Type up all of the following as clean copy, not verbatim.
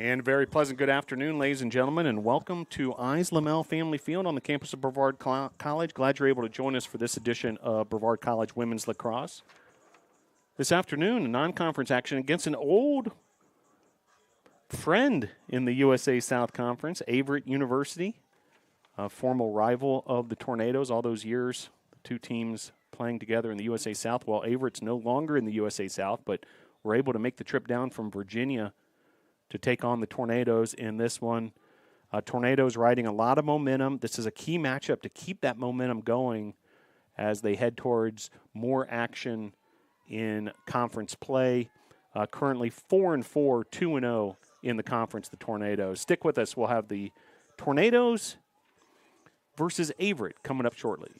And a very pleasant good afternoon, ladies and gentlemen, and welcome to Lamel Family Field on the campus of Brevard College. Glad you're able to join us for this edition of Brevard College Women's Lacrosse. This afternoon, non-conference action against an old friend in the USA South Conference, Averett University, a formal rival of the Tornadoes all those years, the two teams playing together in the USA South. Well, Averett's no longer in the USA South, but we're able to make the trip down from Virginia to take on the Tornadoes in this one. Tornadoes riding a lot of momentum. This is a key matchup to keep that momentum going as they head towards more action in conference play. Currently 4-4, 2-0 in the conference, the Tornadoes. Stick with us. We'll have the Tornadoes versus Averett coming up shortly.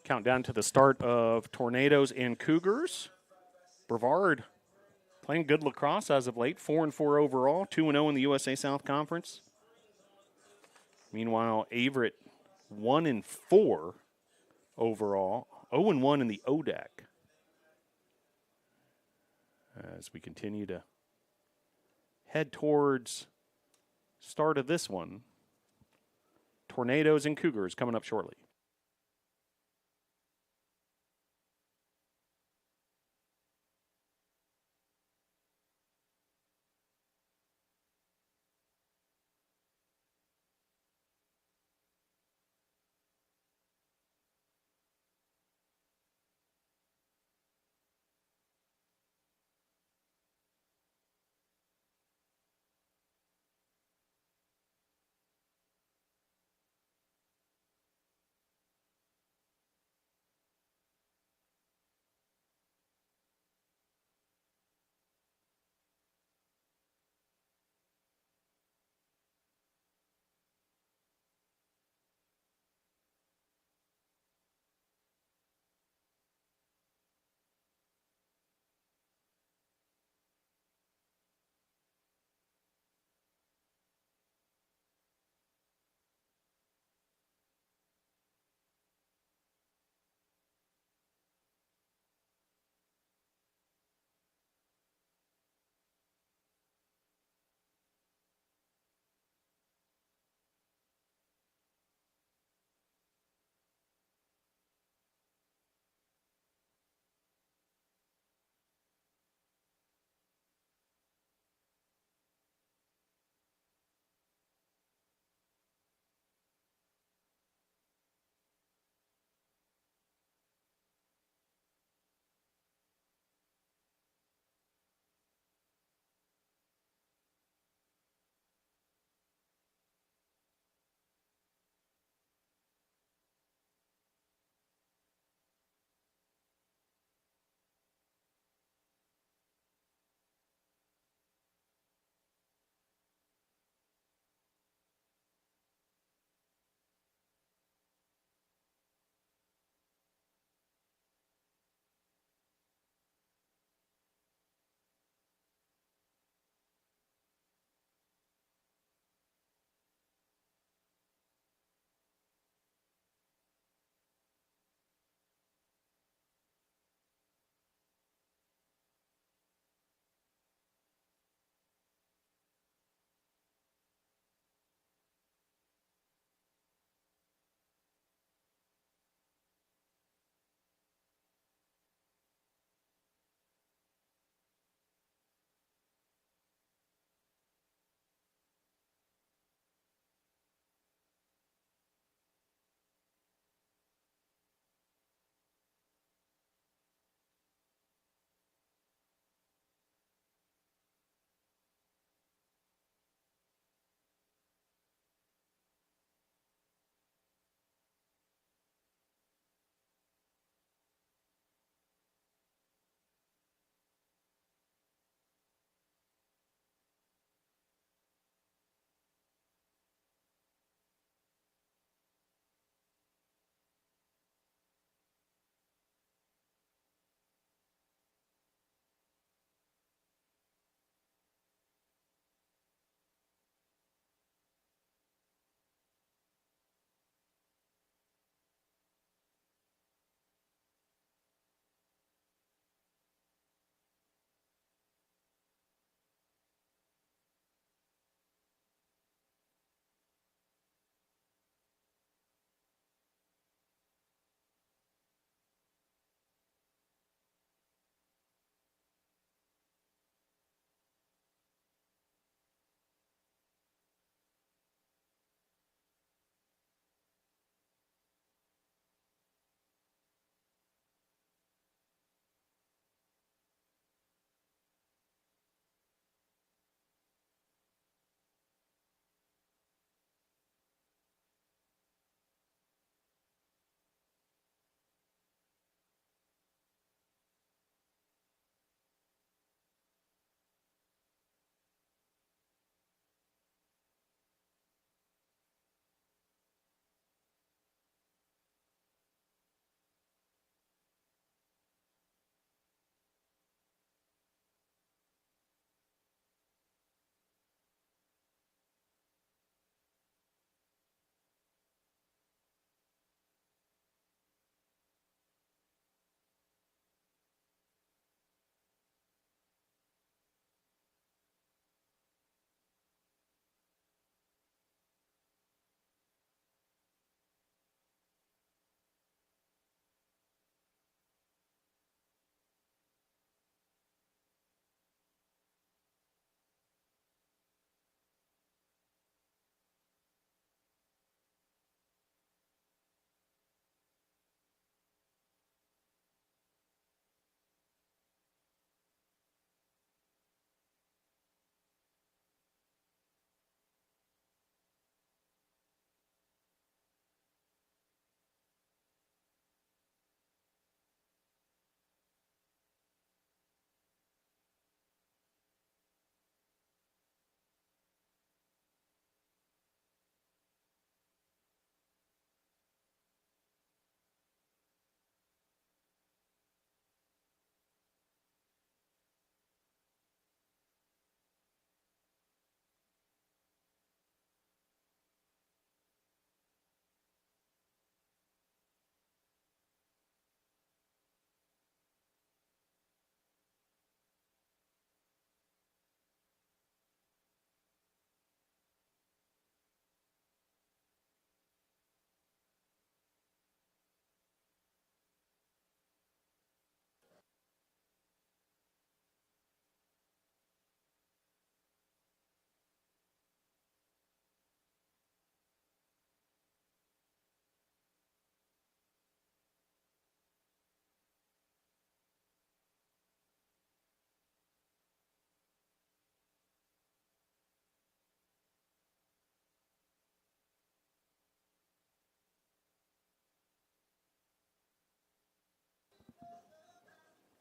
Countdown to the start of Tornadoes and Cougars. Brevard playing good lacrosse as of late, 4-4 overall, 2-0 in the USA South Conference. Meanwhile, Averett 1-4 overall, 0-1 in the ODAC. As we continue to head towards start of this one, Tornadoes and Cougars coming up shortly.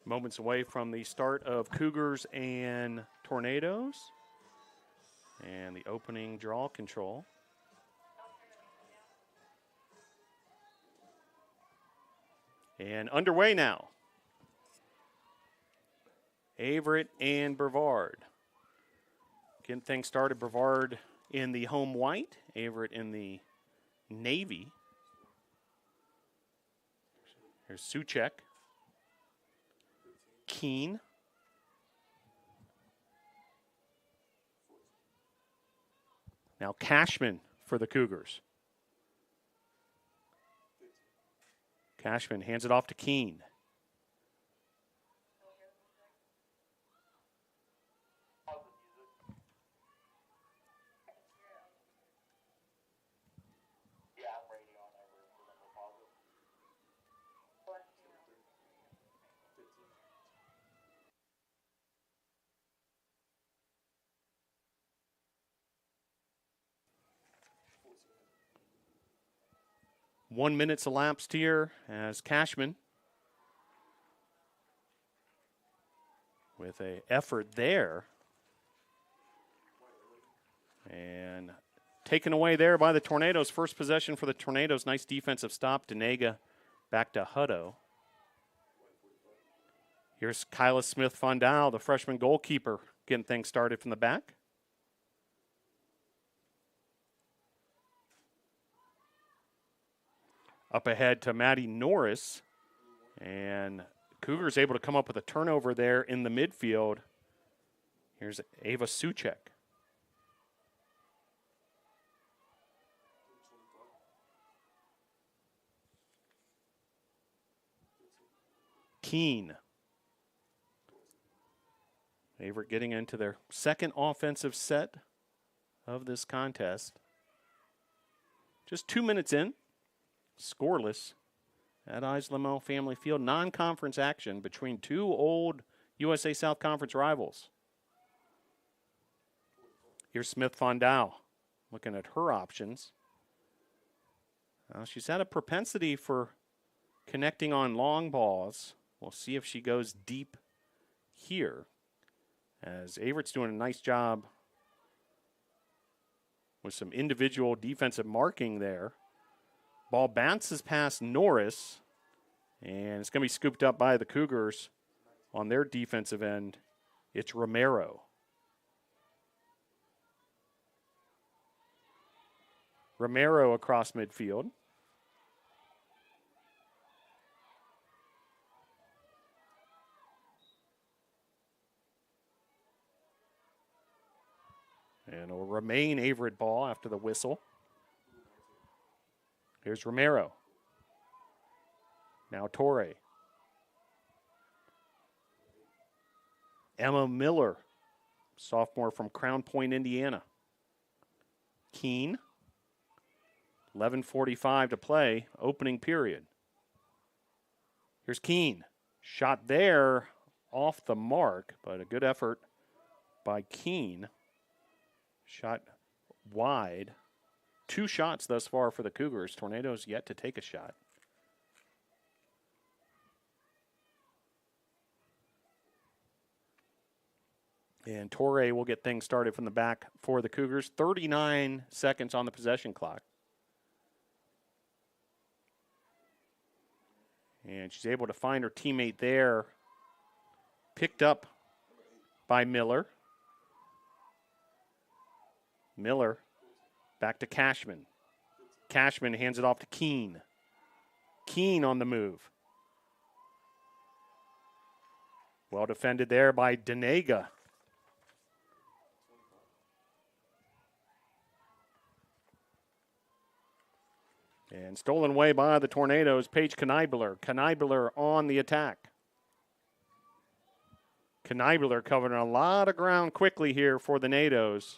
Moments away from the start of Cougars and Tornadoes. And the opening draw control. And underway now. Averett and Brevard. Getting things started, Brevard in the home white, Averett in the navy. Here's Suchek. Keene. Now Cashman for the Cougars. Cashman hands it off to Keene. One minute's elapsed here as Cashman with an effort there. And taken away there by the Tornadoes. First possession for the Tornadoes. Nice defensive stop. Denega back to Hutto. Here's Kyla Smith-Fondal, the freshman goalkeeper, getting things started from the back. Up ahead to Maddie Norris. And Cougars able to come up with a turnover there in the midfield. Here's Ava Suchek. Keene. Averett getting into their second offensive set of this contest. Just 2 minutes in. Scoreless at Islamel Family Field. Non-conference action between two old USA South Conference rivals. Here's Smith-Fondal looking at her options. She's had a propensity for connecting on long balls. We'll see if she goes deep here, as Averett's doing a nice job with some individual defensive marking there. Ball bounces past Norris, and it's going to be scooped up by the Cougars on their defensive end. It's Romero. Romero across midfield. And it'll remain Averett ball after the whistle. Here's Romero. Now Torre. Emma Miller, sophomore from Crown Point, Indiana. Keene. 11:45 to play, opening period. Here's Keene. Shot there off the mark, but a good effort by Keene. Shot wide. 2 shots thus far for the Cougars. Tornadoes yet to take a shot. And Torre will get things started from the back for the Cougars. 39 seconds on the possession clock. And she's able to find her teammate there. Picked up by Miller. Miller back to Cashman. Cashman hands it off to Keene. Keene on the move. Well defended there by Denega. And stolen away by the Tornadoes, Paige Kneibler. Kneibler on the attack. Kneibler covering a lot of ground quickly here for the Nados.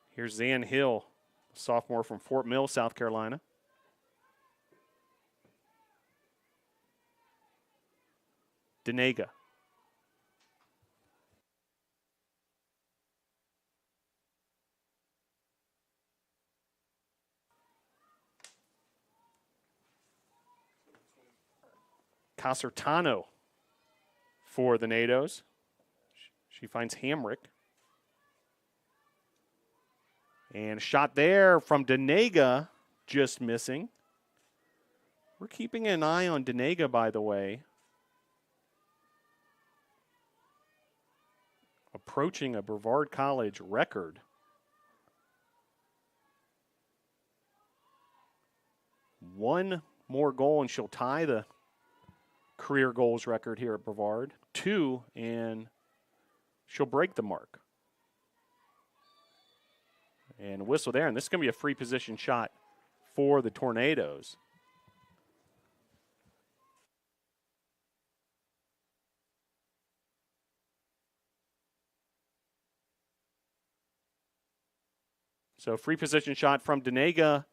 Here's Zan Hill, sophomore from Fort Mill, South Carolina. Denega. Casertano for the NATOs. She finds Hamrick. And a shot there from Denega, just missing. We're keeping an eye on Denega, by the way. Approaching a Brevard College record. One more goal and she'll tie the career goals record here at Brevard. 2 and she'll break the mark. And a whistle there, and this is going to be a free position shot for the Tornadoes. So free position shot from Denega,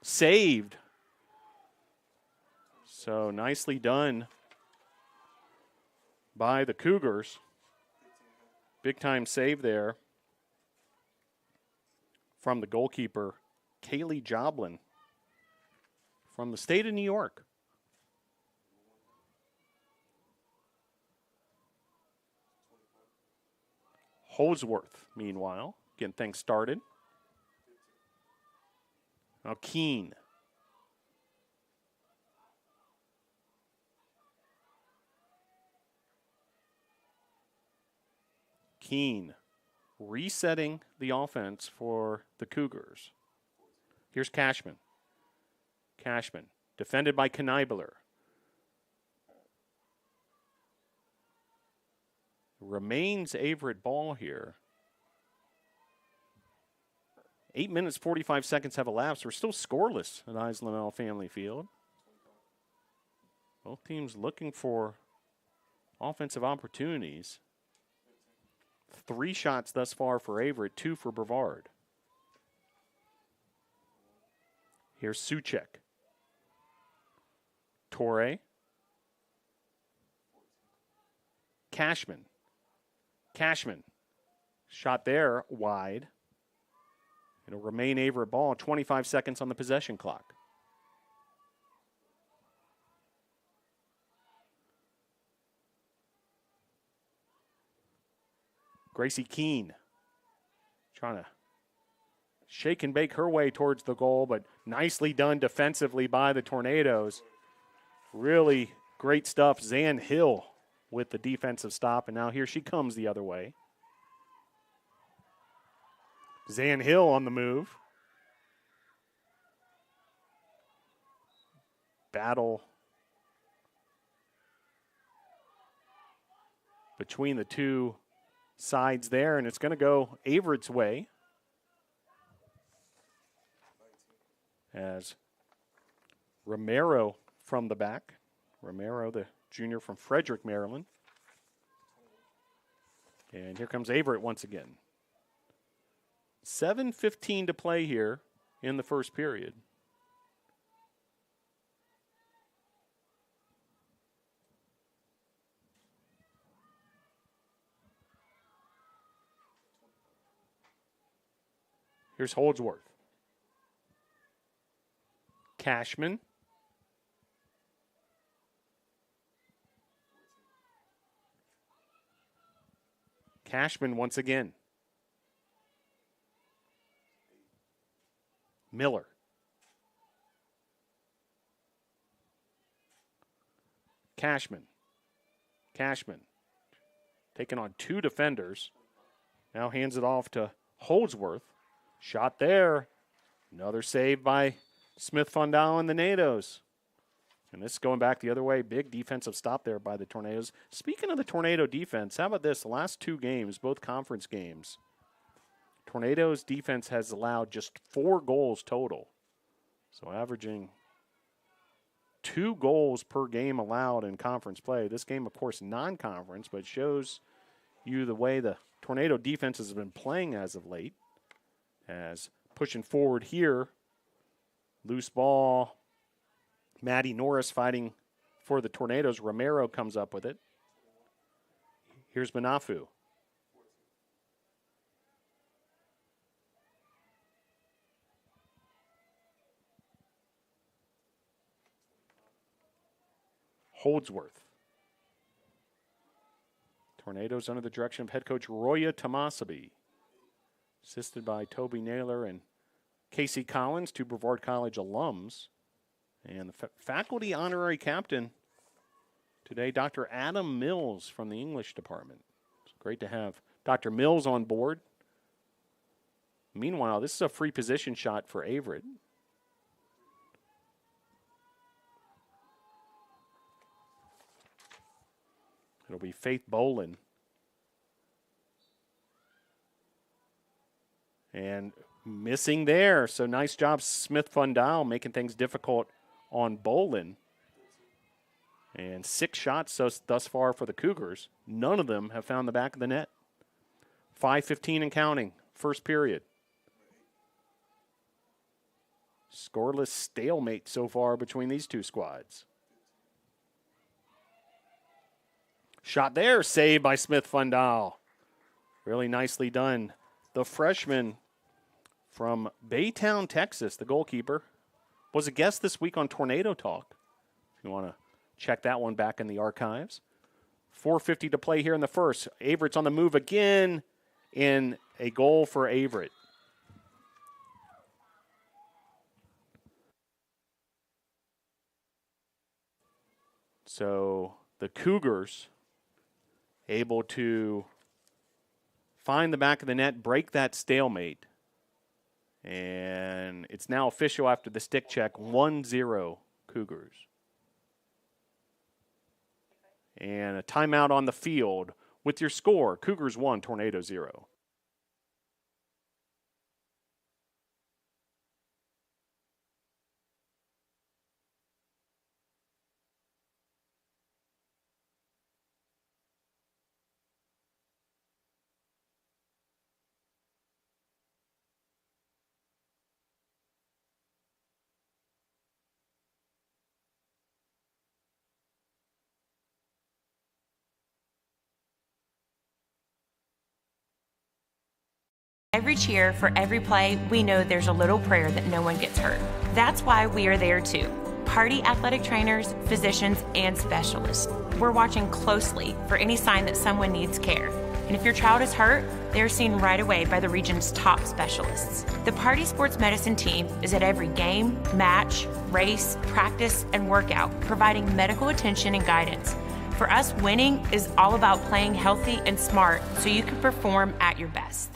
saved. So nicely done by the Cougars. Big time save there from the goalkeeper, Kaylee Joblin from the state of New York. Holdsworth, meanwhile, getting things started. Now Keene. Keene resetting the offense for the Cougars. Here's Cashman. Cashman, defended by Kneibler. Remains Averett ball here. 8 minutes, 45 seconds have elapsed. We're still scoreless at Islamel Family Field. Both teams looking for offensive opportunities. 3 shots thus far for Averett, 2 for Brevard. Here's Suchek. Torre. Cashman. Cashman. Shot there, wide. It'll remain Averett ball, 25 seconds on the possession clock. Gracie Keene trying to shake and bake her way towards the goal, but nicely done defensively by the Tornadoes. Really great stuff. Zan Hill with the defensive stop, and now here she comes the other way. Zan Hill on the move. Battle between the two sides there, and it's going to go Averett's way as Romero from the back. Romero, the junior from Frederick, Maryland. And here comes Averett once again. 7:15 to play here in the first period. Here's Holdsworth. Cashman. Cashman once again. Miller. Cashman. Cashman. Taking on 2 defenders. Now hands it off to Holdsworth. Shot there. Another save by Smith Fundal and the NATOs. And this going back the other way. Big defensive stop there by the Tornadoes. Speaking of the Tornado defense, how about this? The last 2 games, both conference games, Tornadoes defense has allowed just 4 goals total. So averaging 2 goals per game allowed in conference play. This game, of course, non-conference, but shows you the way the Tornado defenses have been playing as of late. As pushing forward here, loose ball. Maddie Norris fighting for the Tornadoes. Romero comes up with it. Here's Manafu. Holdsworth. Tornadoes under the direction of head coach Roya Tomasabi. Assisted by Toby Naylor and Casey Collins, two Brevard College alums. And the faculty honorary captain today, Dr. Adam Mills from the English department. It's great to have Dr. Mills on board. Meanwhile, this is a free position shot for Averett. It'll be Faith Bolin. And missing there. So nice job, Smith Fundal, making things difficult on Bolin. And 6 shots thus far for the Cougars. None of them have found the back of the net. 5:15 and counting, first period. Scoreless stalemate so far between these two squads. Shot there, saved by Smith Fundal. Really nicely done. The freshman from Baytown, Texas, the goalkeeper, was a guest this week on Tornado Talk. If you want to check that one back in the archives. 4:50 to play here in the first. Averett's on the move again, and a goal for Averett. So the Cougars able to find the back of the net, break that stalemate. And it's now official after the stick check, 1-0 Cougars. And a timeout on the field with your score, Cougars 1, Tornado 0. Every cheer, for every play, we know there's a little prayer that no one gets hurt. That's why we are there too. Party athletic trainers, physicians, and specialists. We're watching closely for any sign that someone needs care. And if your child is hurt, they're seen right away by the region's top specialists. The Party Sports Medicine team is at every game, match, race, practice, and workout, providing medical attention and guidance. For us, winning is all about playing healthy and smart so you can perform at your best.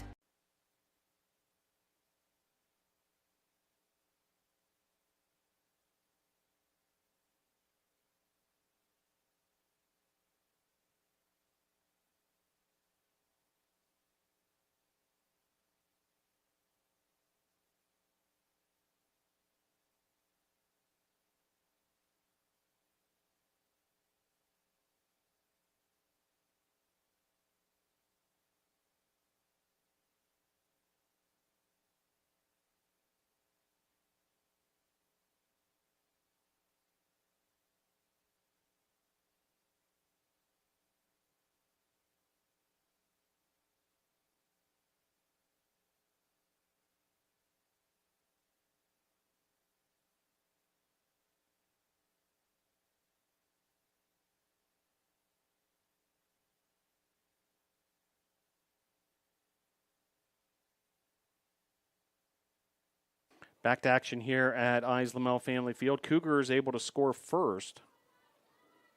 Back to action here at Lamel Family Field. Cougars able to score first.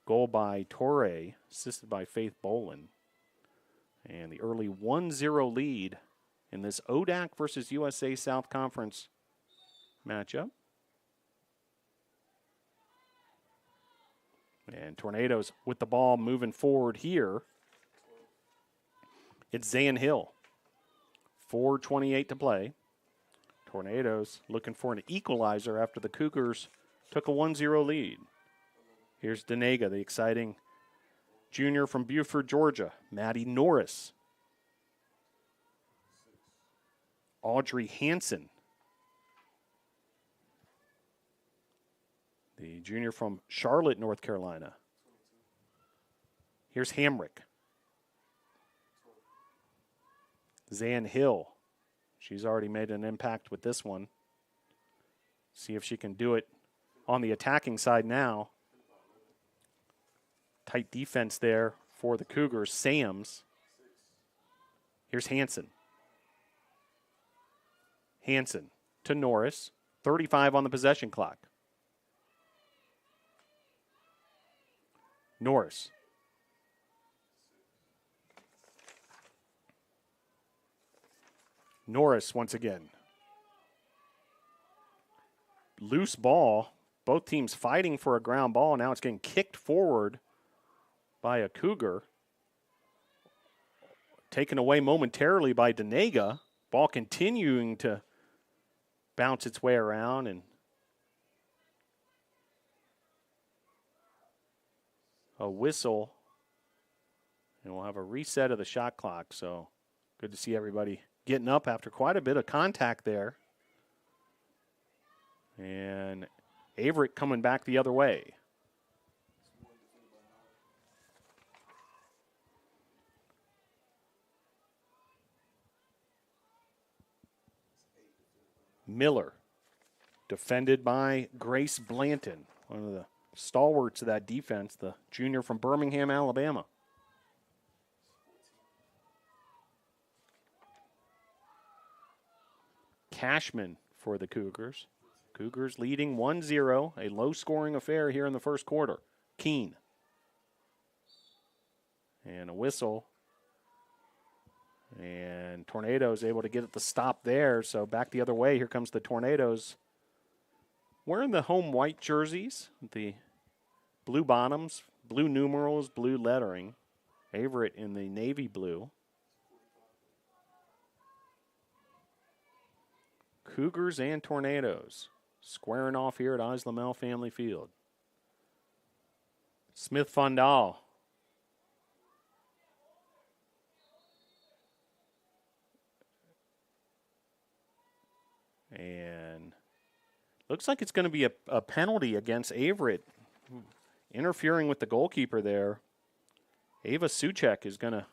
Goal by Torre, assisted by Faith Bolin. And the early 1-0 lead in this ODAC versus USA South Conference matchup. And Tornadoes with the ball moving forward here. It's Zayn Hill. 4:28 to play. Tornadoes looking for an equalizer after the Cougars took a 1-0 lead. Here's Denega, the exciting junior from Buford, Georgia. Maddie Norris. Audrey Hansen, the junior from Charlotte, North Carolina. Here's Hamrick. Zan Hill. She's already made an impact with this one. See if she can do it on the attacking side now. Tight defense there for the Cougars. Sams. Here's Hansen. Hansen to Norris. 35 on the possession clock. Norris. Norris once again. Loose ball. Both teams fighting for a ground ball. Now it's getting kicked forward by a Cougar. Taken away momentarily by Denega. Ball continuing to bounce its way around, and a whistle. And we'll have a reset of the shot clock. So good to see everybody getting up after quite a bit of contact there. And Averett coming back the other way. Miller, defended by Grace Blanton, one of the stalwarts of that defense, the junior from Birmingham, Alabama. Cashman for the Cougars. Cougars leading 1-0, a low-scoring affair here in the first quarter. Keene. And a whistle. And Tornadoes able to get it the stop there, so back the other way. Here comes the Tornadoes. Wearing the home white jerseys, the blue bottoms, blue numerals, blue lettering. Averett in the navy blue. Cougars and Tornadoes squaring off here at Islamel Family Field. Smith Fondal. And looks like it's going to be a penalty against Averett. Interfering with the goalkeeper there. Ava Suchek is going to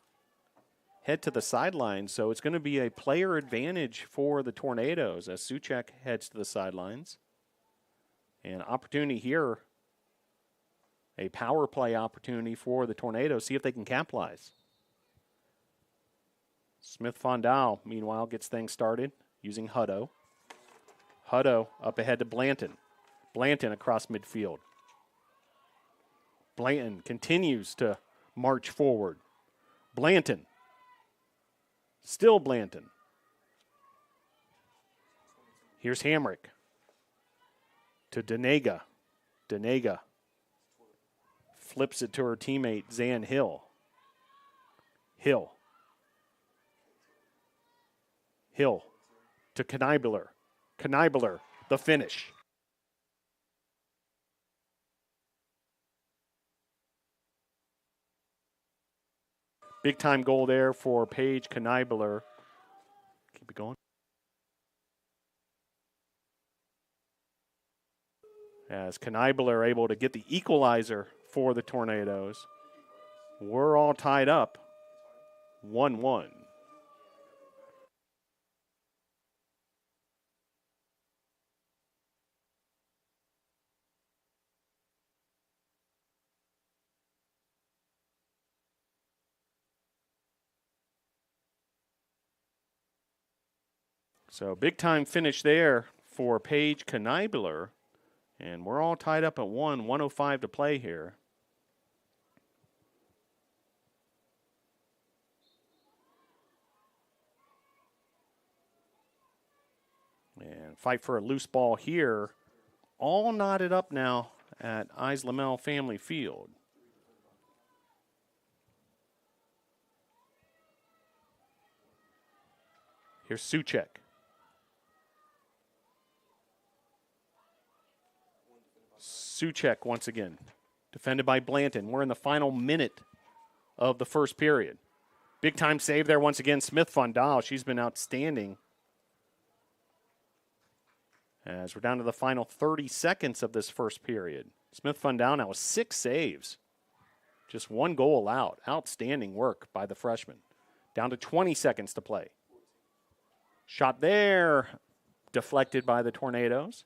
head to the sidelines, so it's going to be a player advantage for the Tornadoes as Suchek heads to the sidelines. And opportunity here, a power play opportunity for the Tornadoes, see if they can capitalize. Smith Fondal, meanwhile, gets things started using Hutto. Hutto up ahead to Blanton. Blanton across midfield. Blanton continues to march forward. Blanton. Still Blanton. Here's Hamrick. To Denega. Denega flips it to her teammate, Zan Hill. Hill. Hill to Kneibler. Kneibler, the finish. Big time goal there for Paige Kneibler. Keep it going. As Kneibler able to get the equalizer for the Tornadoes. We're all tied up 1-1. So big time finish there for Paige Kneibler. And we're all tied up at 1:05 to play here. And fight for a loose ball here. All knotted up now at Islamel Family Field. Here's Suchek. Suchek once again, defended by Blanton. We're in the final minute of the first period. Big time save there once again, Smith Fondal. She's been outstanding. As we're down to the final 30 seconds of this first period. Smith Fondal now with 6 saves. Just 1 goal allowed. Outstanding work by the freshman. Down to 20 seconds to play. Shot there, deflected by the Tornadoes.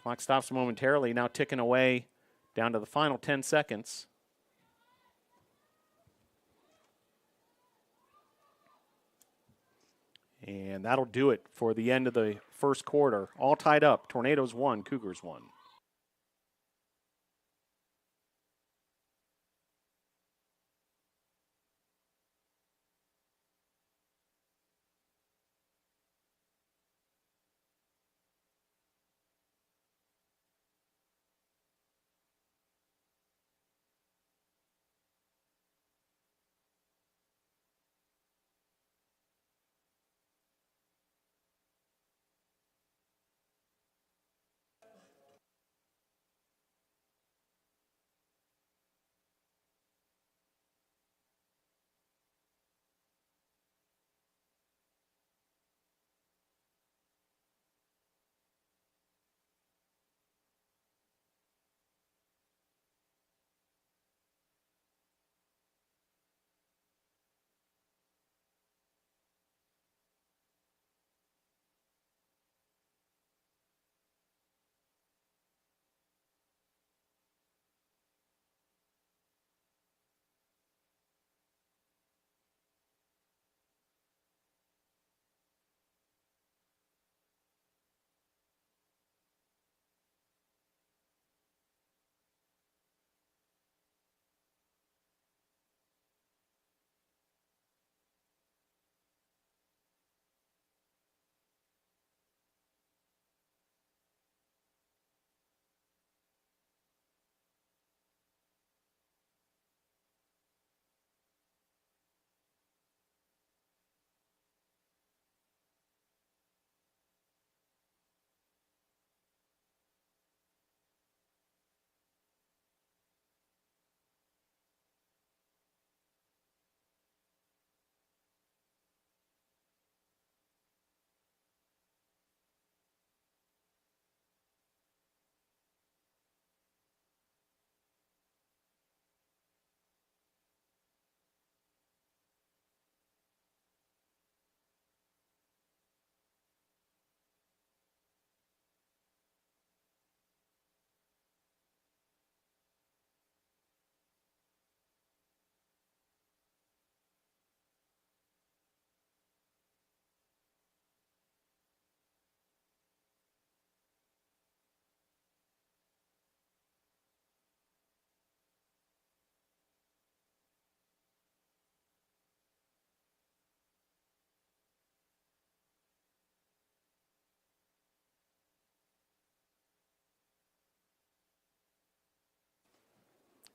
Clock stops momentarily, now ticking away Down to the final 10 seconds. And that'll do it for the end of the first quarter. All tied up. Tornadoes 1, Cougars 1.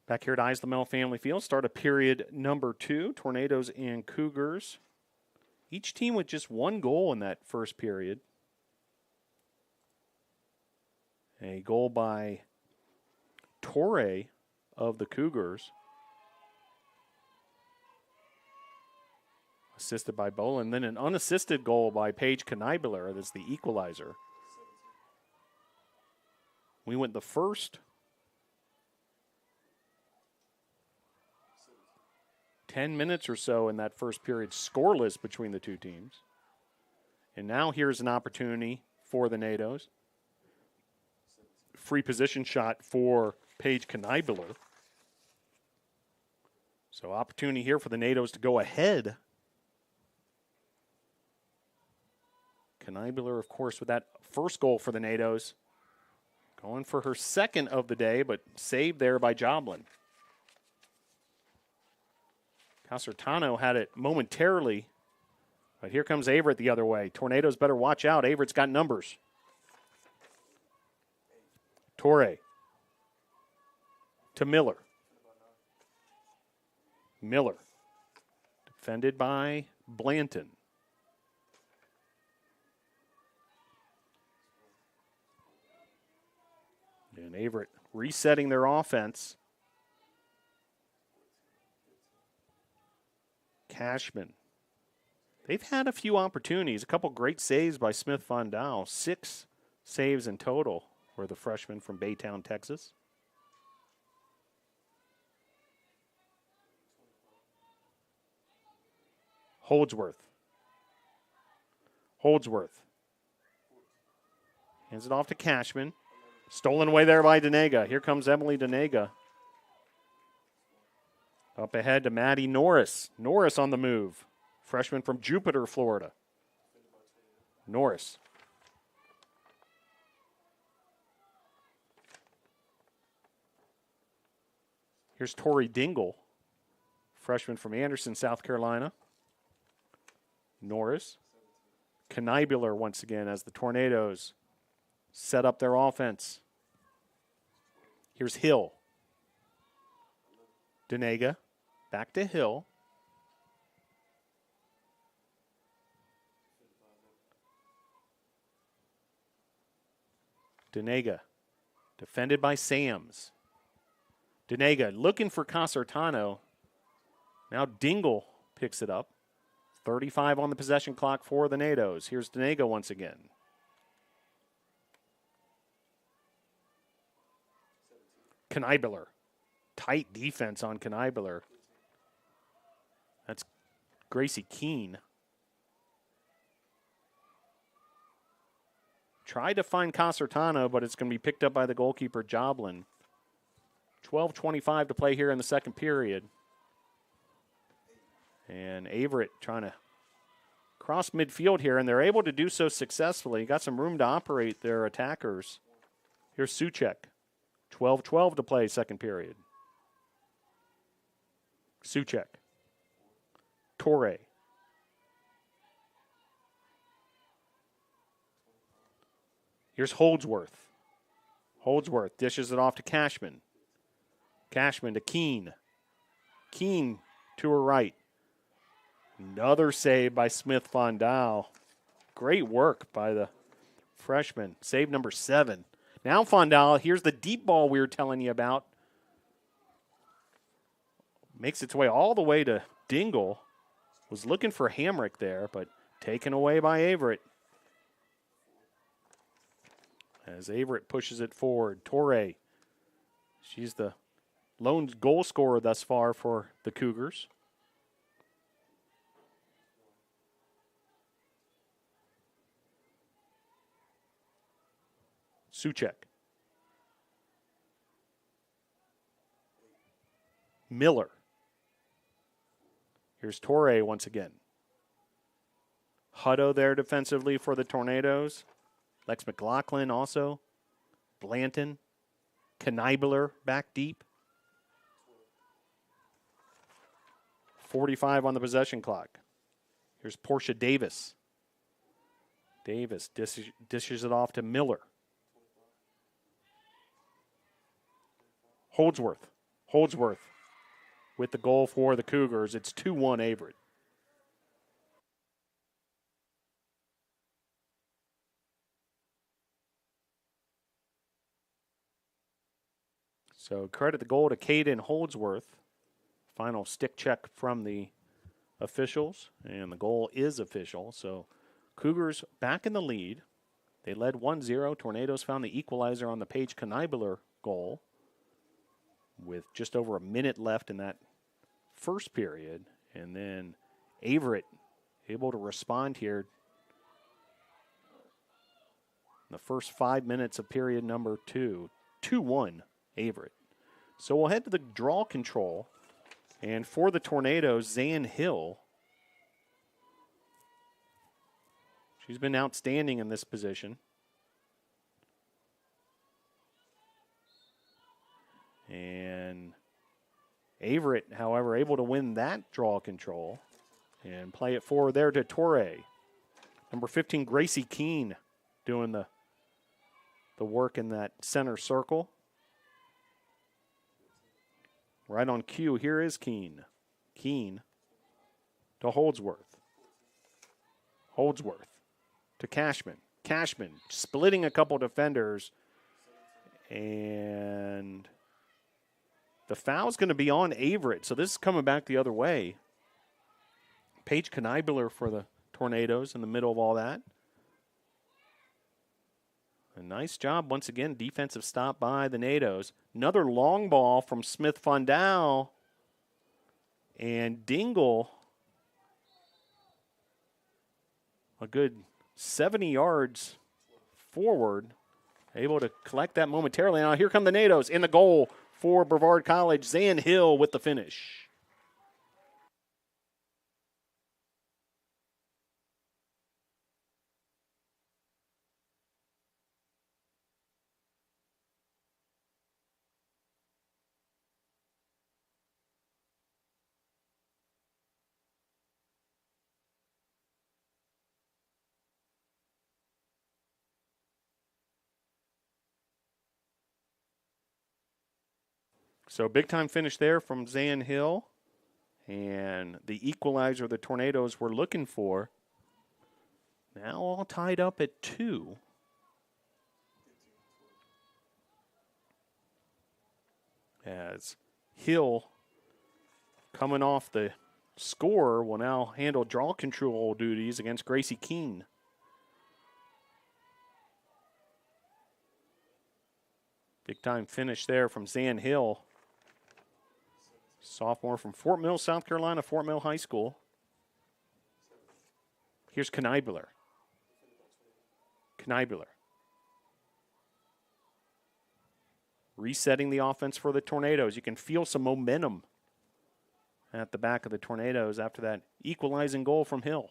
Back here at Islamel Family Field, start of period number 2, Tornadoes and Cougars. Each team with just one goal in that first period. A goal by Torre of the Cougars. Assisted by Bolin. Then an unassisted goal by Paige Knibler. That's the equalizer. We went the first 10 minutes or so in that first period scoreless between the two teams. And now here's an opportunity for the NATOs. Free position shot for Paige Knibler. So opportunity here for the NATOs to go ahead. Knibler, of course, with that first goal for the NATOs. Going for her second of the day, but saved there by Joblin. Casertano had it momentarily, but here comes Averett the other way. Tornadoes better watch out. Averett's got numbers. Torre to Miller. Miller defended by Blanton. And Averett resetting their offense. Cashman. They've had a few opportunities, a couple great saves by Smith Von Dow. 6 saves in total for the freshman from Baytown, Texas. Holdsworth. Hands it off to Cashman. Stolen away there by Denega. Here comes Emily Denega. Up ahead to Maddie Norris. Norris on the move. Freshman from Jupiter, Florida. Norris. Here's Tori Dingle. Freshman from Anderson, South Carolina. Norris. Knibular once again as the Tornadoes set up their offense. Here's Hill. Denega. Back to Hill. Denega. Defended by Sams. Denega looking for Casertano. Now Dingle picks it up. 35 on the possession clock for the NATOs. Here's Denega once again. Knibular. Tight defense on Knibular. That's Gracie Keene. Tried to find Casertano, but it's going to be picked up by the goalkeeper, Joblin. 12:25 to play here in the second period. And Averett trying to cross midfield here, and they're able to do so successfully. Got some room to operate their attackers. Here's Suchek. 12:12 to play second period. Suchek. Torre. Here's Holdsworth. Holdsworth dishes it off to Cashman. Cashman to Keene. Keene to her right. Another save by Smith Fondal. Great work by the freshman. Save number 7. Now Fondal, here's the deep ball we were telling you about. Makes its way all the way to Dingle. Was looking for Hamrick there, but taken away by Averett. As Averett pushes it forward. Torre. She's the lone goal scorer thus far for the Cougars. Suchek. Miller. Here's Torre once again. Hutto there defensively for the Tornadoes. Lex McLaughlin also. Blanton. Knibular back deep. 45 on the possession clock. Here's Portia Davis. Davis dishes it off to Miller. Holdsworth. Holdsworth with the goal for the Cougars. It's 2-1 Averett. So credit the goal to Caden Holdsworth. Final stick check from the officials, and the goal is official. So Cougars back in the lead. They led 1-0. Tornadoes found the equalizer on the Paige Knibular goal with just over a minute left in that first period. And then Averett able to respond here in the first 5 minutes of period number 2. 2-1 Averett. So we'll head to the draw control. And for the Tornadoes, Zan Hill. She's been outstanding in this position. And Averett, however, able to win that draw control and play it forward there to Torre. Number 15, Gracie Keene, doing the work in that center circle. Right on cue, here is Keene. Keene to Holdsworth. Holdsworth to Cashman. Cashman splitting a couple defenders. And the foul's going to be on Averett. So this is coming back the other way. Paige Knibular for the Tornadoes in the middle of all that. A nice job, once again, defensive stop by the NATOs. Another long ball from Smith Fondal. And Dingle, a good 70 yards forward, able to collect that momentarily. Now here come the NATOs in the goal for Brevard College. Zan Hill with the finish. So big time finish there from Zan Hill. And the equalizer the Tornadoes were looking for. Now all tied up at 2. As Hill, coming off the score, will now handle draw control duties against Gracie Keene. Big time finish there from Zan Hill. Sophomore from Fort Mill, South Carolina, Fort Mill High School. Here's Kneibler. Resetting the offense for the Tornadoes. You can feel some momentum at the back of the Tornadoes after that equalizing goal from Hill.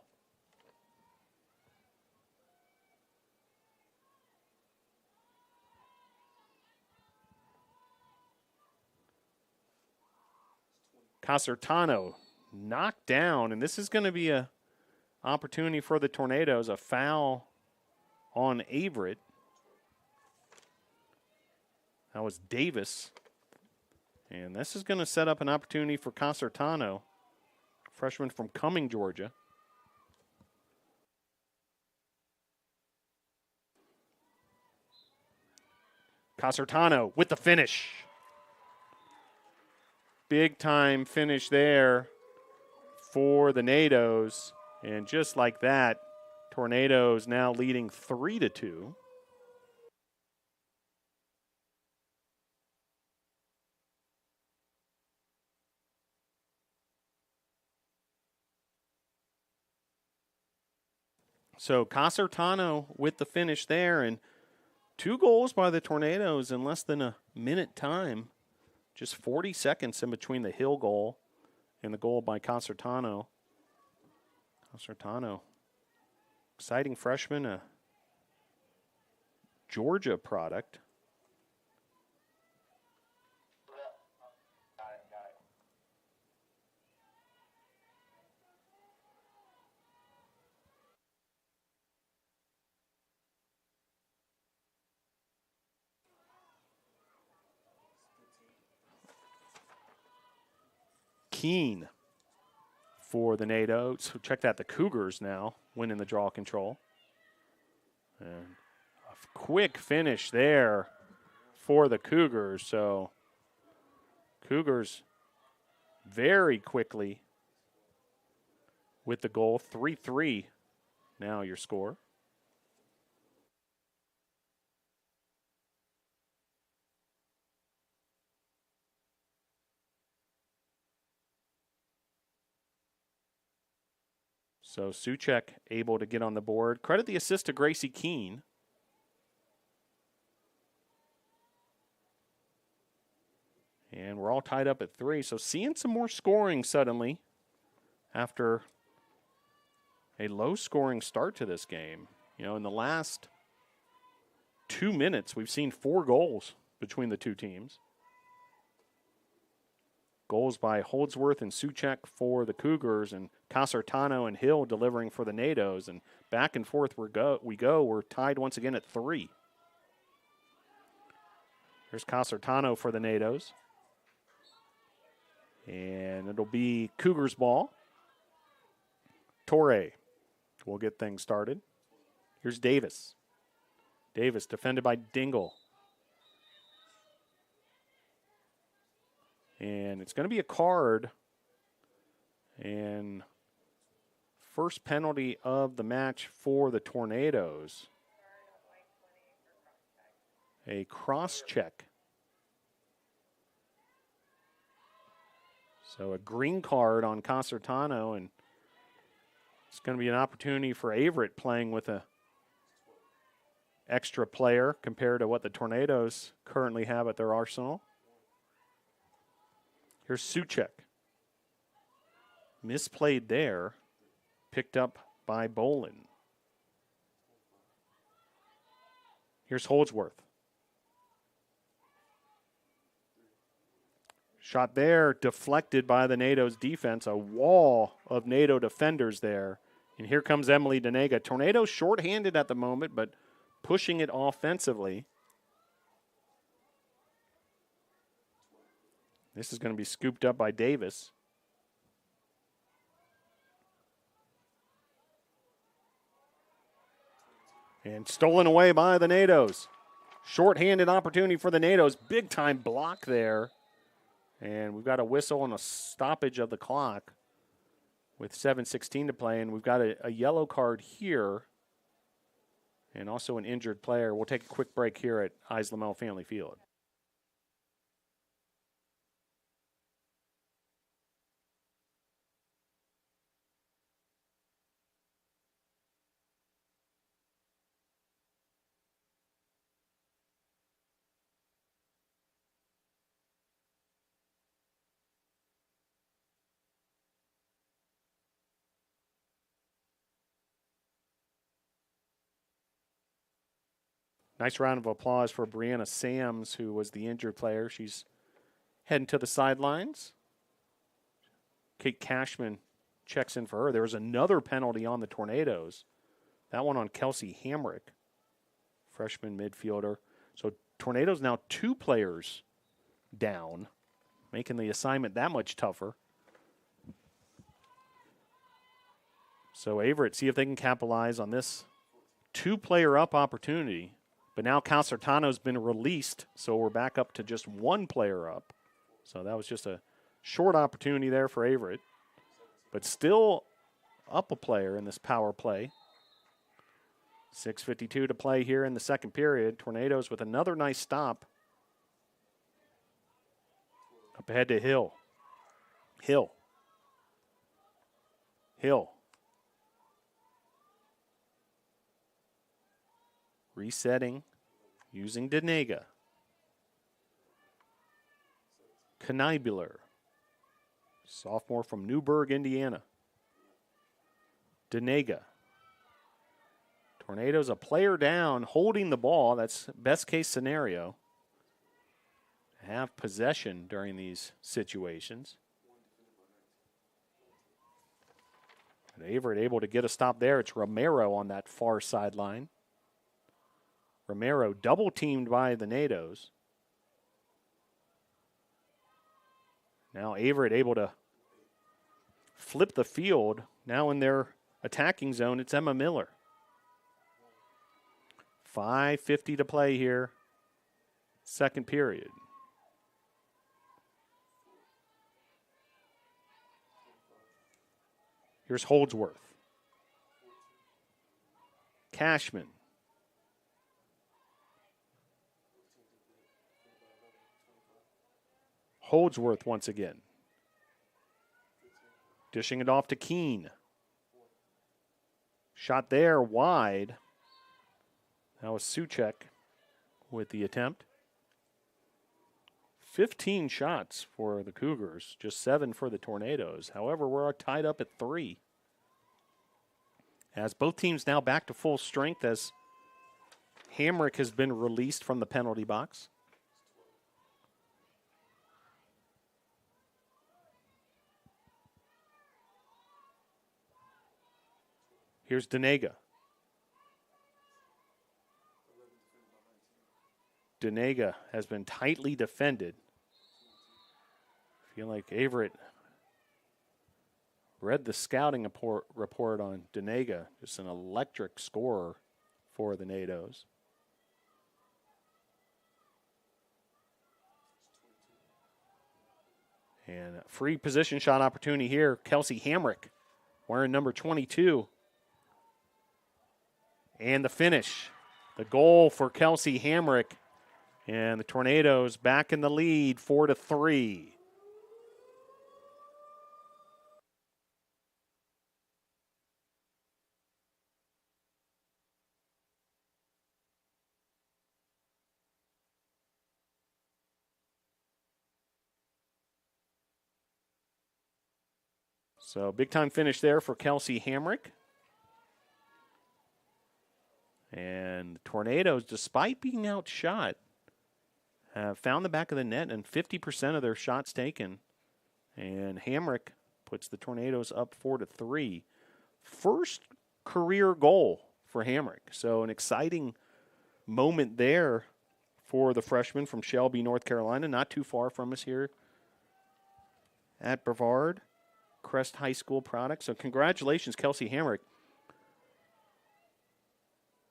Casertano knocked down, and this is going to be an opportunity for the Tornadoes, a foul on Averett. That was Davis. And this is going to set up an opportunity for Casertano, freshman from Cumming, Georgia. Casertano with the finish. Big time finish there for the NATOs. And just like that, Tornadoes now leading 3-2. So Casertano with the finish there, and 2 goals by the Tornadoes in less than a minute time. Just 40 seconds in between the Hill goal and the goal by Casertano. Casertano, exciting freshman, a Georgia product. Keene for the NATOs. So check that, the Cougars now winning the draw control. And a quick finish there for the Cougars. So Cougars very quickly with the goal. 3-3 now your score. So Suchek able to get on the board. Credit the assist to Gracie Keene. And we're all tied up at 3. So seeing some more scoring suddenly after a low-scoring start to this game. You know, in the last 2 minutes, we've seen 4 goals between the two teams. Goals by Holdsworth and Suchek for the Cougars, and Casertano and Hill delivering for the NATOs. And back and forth we go. We're tied once again at 3. Here's Casertano for the NATOs. And it'll be Cougars ball. Torre will get things started. Here's Davis. Davis defended by Dingle. And it's going to be a card. And first penalty of the match for the Tornadoes. A cross check. So a green card on Casertano, and it's going to be an opportunity for Averett playing with a extra player compared to what the Tornadoes currently have at their arsenal. Here's Suchek. Misplayed there. Picked up by Bolin. Here's Holdsworth. Shot there, deflected by the NATO's defense. A wall of NATO defenders there. And here comes Emily Denega. Tornadoes shorthanded at the moment, but pushing it offensively. This is going to be scooped up by Davis. And stolen away by the NATOs. Shorthanded opportunity for the NATOs. Big time block there. And we've got a whistle and a stoppage of the clock with 7:16 to play. And we've got a yellow card here and also an injured player. We'll take a quick break here at Islamel Family Field. Nice round of applause for Brianna Sams, who was the injured player. She's heading to the sidelines. Kate Cashman checks in for her. There was another penalty on the Tornadoes. That one on Kelsey Hamrick, freshman midfielder. So Tornadoes now 2 players down, making the assignment that much tougher. So Averett, see if they can capitalize on this 2-player up opportunity. But now Concertano's been released, so we're back up to just 1 player up. So that was just a short opportunity there for Averett. But still up a player in this power play. 6:52 to play here in the second period. Tornadoes with another nice stop. Up ahead to Hill. Hill. Resetting, using Denega. Knibular, sophomore from Newburgh, Indiana. Denega. Tornadoes a player down, holding the ball. That's best case scenario. Have possession during these situations. And Averett able to get a stop there. It's Romero on that far sideline. Romero double teamed by the NATOs. Now Averett able to flip the field. Now in their attacking zone, it's Emma Miller. 5:50 to play here. Second period. Here's Holdsworth. Cashman. Holdsworth once again. Dishing it off to Keene. Shot there wide. That was Suchek with the attempt. 15 shots for the Cougars, just 7 for the Tornadoes. However, we're tied up at 3. As both teams now back to full strength as Hamrick has been released from the penalty box. Here's Denega. Denega has been tightly defended. I feel like Averett read the scouting report on Denega. Just an electric scorer for the NATOs. And a free position shot opportunity here. Kelsey Hamrick wearing number 22. And the finish. The goal for Kelsey Hamrick. And the Tornadoes back in the lead, 4-3. So big-time finish there for Kelsey Hamrick. And the Tornadoes, despite being outshot, have found the back of the net and 50% of their shots taken. And Hamrick puts the Tornadoes up 4-3. First career goal for Hamrick. So an exciting moment there for the freshman from Shelby, North Carolina, not too far from us here at Brevard, Crest High School product. So congratulations, Kelsey Hamrick.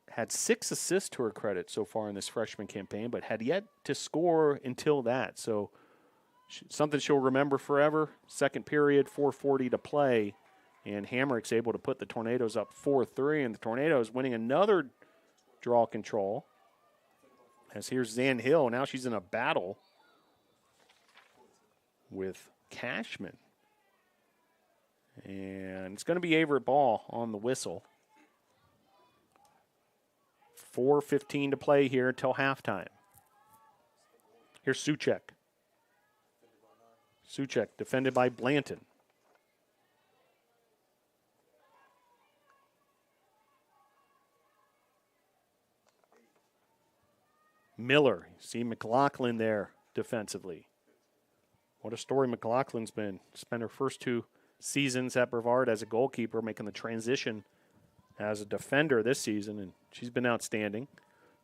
Had 6 assists to her credit so far in this freshman campaign, but had yet to score until that. So something she'll remember forever. Second period, 4:40 to play, and Hamrick's able to put the Tornadoes up 4-3, and the Tornadoes winning another draw control. As here's Zan Hill. Now she's in a battle with Cashman. And it's going to be Averett ball on the whistle. 4:15 to play here until halftime. Here's Suchek. Suchek defended by Blanton. Miller. See McLaughlin there defensively. What a story McLaughlin's been. Spent her first 2 seasons at Brevard as a goalkeeper, making the transition as a defender this season, and she's been outstanding.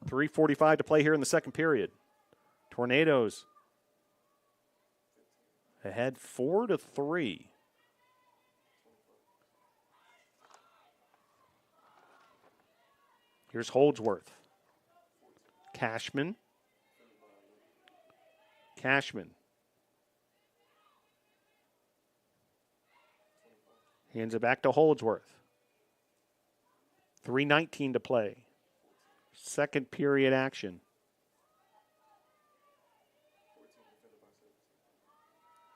3:45 to play here in the second period. Tornadoes ahead 4-3. Here's Holdsworth. Cashman. Hands it back to Holdsworth. 3:19 to play. Second period action.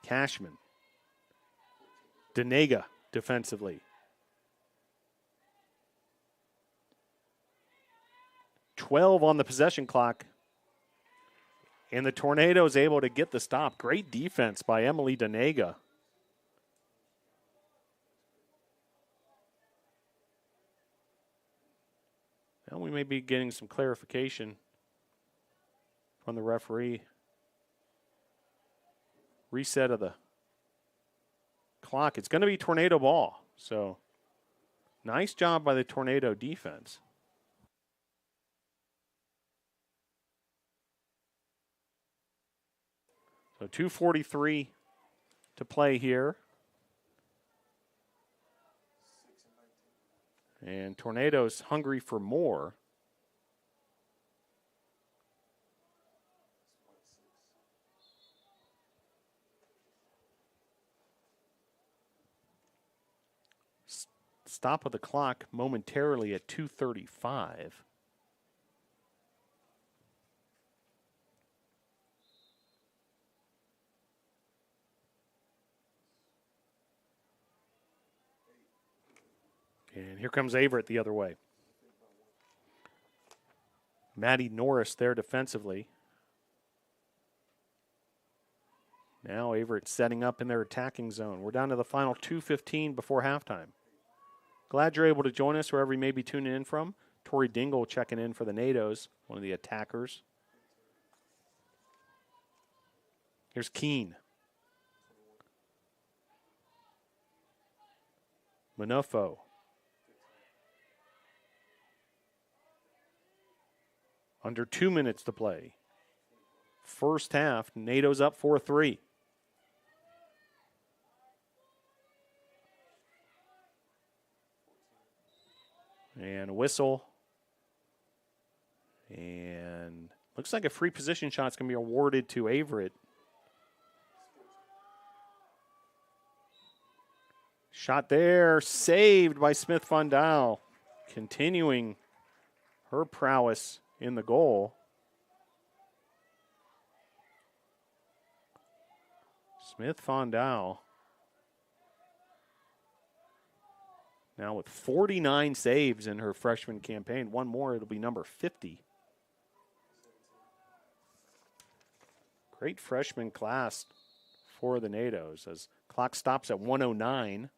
Cashman. Denega defensively. 12 on the possession clock. And the Tornadoes able to get the stop. Great defense by Emily Denega. Now we may be getting some clarification from the referee. Reset of the clock. It's going to be Tornado ball. So nice job by the Tornado defense. So 2:43 to play here. And Tornadoes hungry for more. Stop of the clock momentarily at 2:35. And here comes Averett the other way. Maddie Norris there defensively. Now Averett setting up in their attacking zone. We're down to the final 2:15 before halftime. Glad you're able to join us wherever you may be tuning in from. Tori Dingle checking in for the NATOs, one of the attackers. Here's Keene. Manufo. Under 2 minutes to play. First half, NATO's up 4-3. And a whistle. And looks like a free position shot's going to be awarded to Averett. Shot there, saved by Smith Von Dow. Continuing her prowess in the goal. Smith Von Dow now with 49 saves in her freshman campaign. One more, it'll be number 50. Great freshman class for the NATOs as clock stops at 1:09.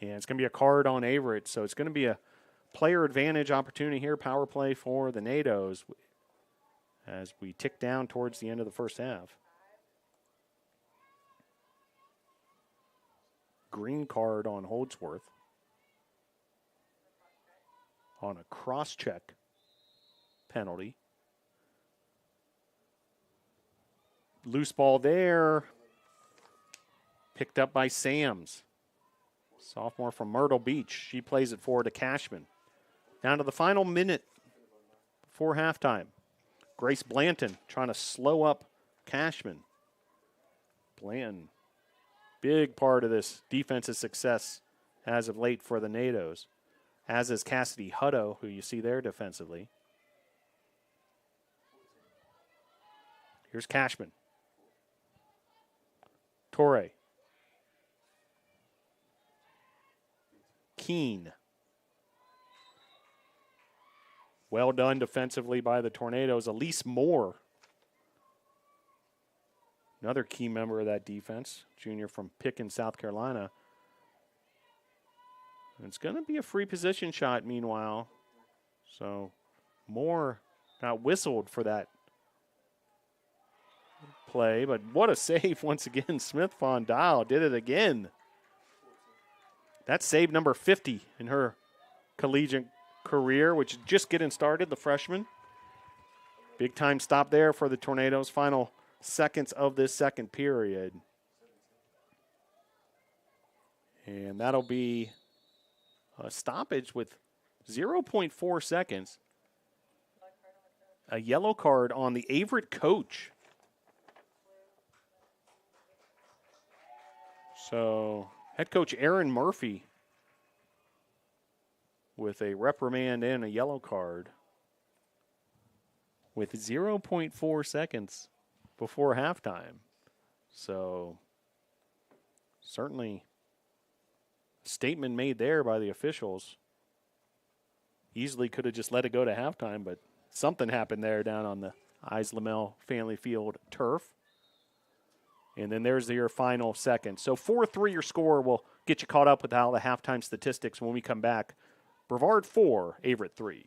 And it's going to be a card on Averett, so it's going to be a player advantage opportunity here, power play for the NATOs as we tick down towards the end of the first half. Green card on Holdsworth on a cross-check penalty. Loose ball there, picked up by Sams. Sophomore from Myrtle Beach. She plays it forward to Cashman. Down to the final minute before halftime. Grace Blanton trying to slow up Cashman. Blanton, big part of this defensive success as of late for the NATOs, as is Cassidy Hutto, who you see there defensively. Here's Cashman. Torre. Keene. Well done defensively by the Tornadoes. Elise Moore, another key member of that defense, junior from Pickens, South Carolina. And it's going to be a free position shot meanwhile. So Moore got whistled for that play, but what a save once again. Smith Fondal did it again. That's save number 50 in her collegiate career, which is just getting started, the freshman. Big time stop there for the Tornadoes. Final seconds of this second period. And that'll be a stoppage with 0.4 seconds. A yellow card on the Averett coach. So head coach Aaron Murphy with a reprimand and a yellow card with 0.4 seconds before halftime. So certainly a statement made there by the officials. Easily could have just let it go to halftime, but something happened there down on the Islamel Family Field turf. And then there's your final second. So 4-3 your score. Will get you caught up with all the halftime statistics when we come back. Brevard 4, Averett 3.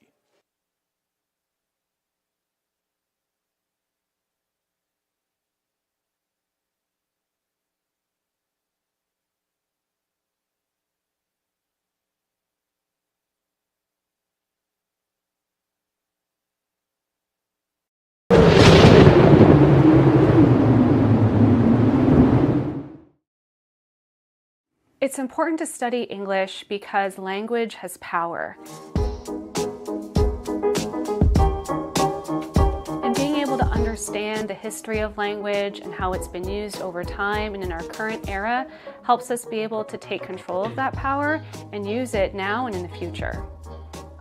It's important to study English because language has power. And being able to understand the history of language and how it's been used over time and in our current era helps us be able to take control of that power and use it now and in the future.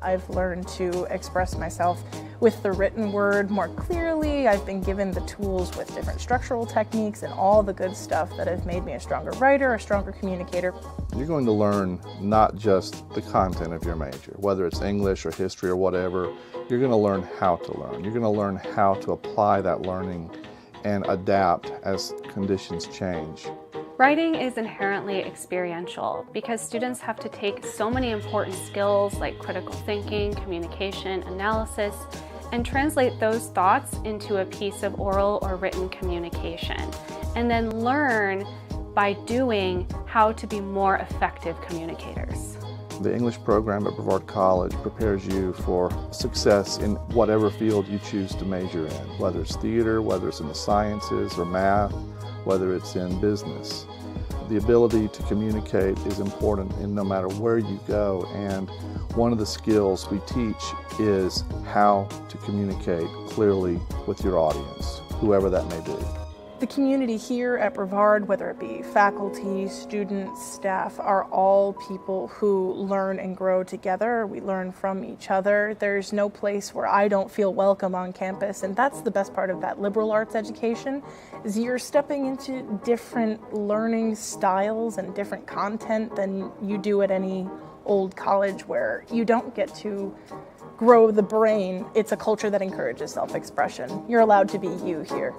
I've learned to express myself with the written word more clearly. I've been given the tools with different structural techniques and all the good stuff that have made me a stronger writer, a stronger communicator. You're going to learn not just the content of your major, whether it's English or history or whatever. You're going to learn how to learn. You're going to learn how to apply that learning and adapt as conditions change. Writing is inherently experiential because students have to take so many important skills like critical thinking, communication, analysis, and translate those thoughts into a piece of oral or written communication, and then learn by doing how to be more effective communicators. The English program at Brevard College prepares you for success in whatever field you choose to major in, whether it's theater, whether it's in the sciences or math, whether it's in business. The ability to communicate is important in no matter where you go, and one of the skills we teach is how to communicate clearly with your audience, whoever that may be. The community here at Brevard, whether it be faculty, students, staff, are all people who learn and grow together. We learn from each other. There's no place where I don't feel welcome on campus, and that's the best part of that liberal arts education, is you're stepping into different learning styles and different content than you do at any old college where you don't get to grow the brain. It's a culture that encourages self-expression. You're allowed to be you here.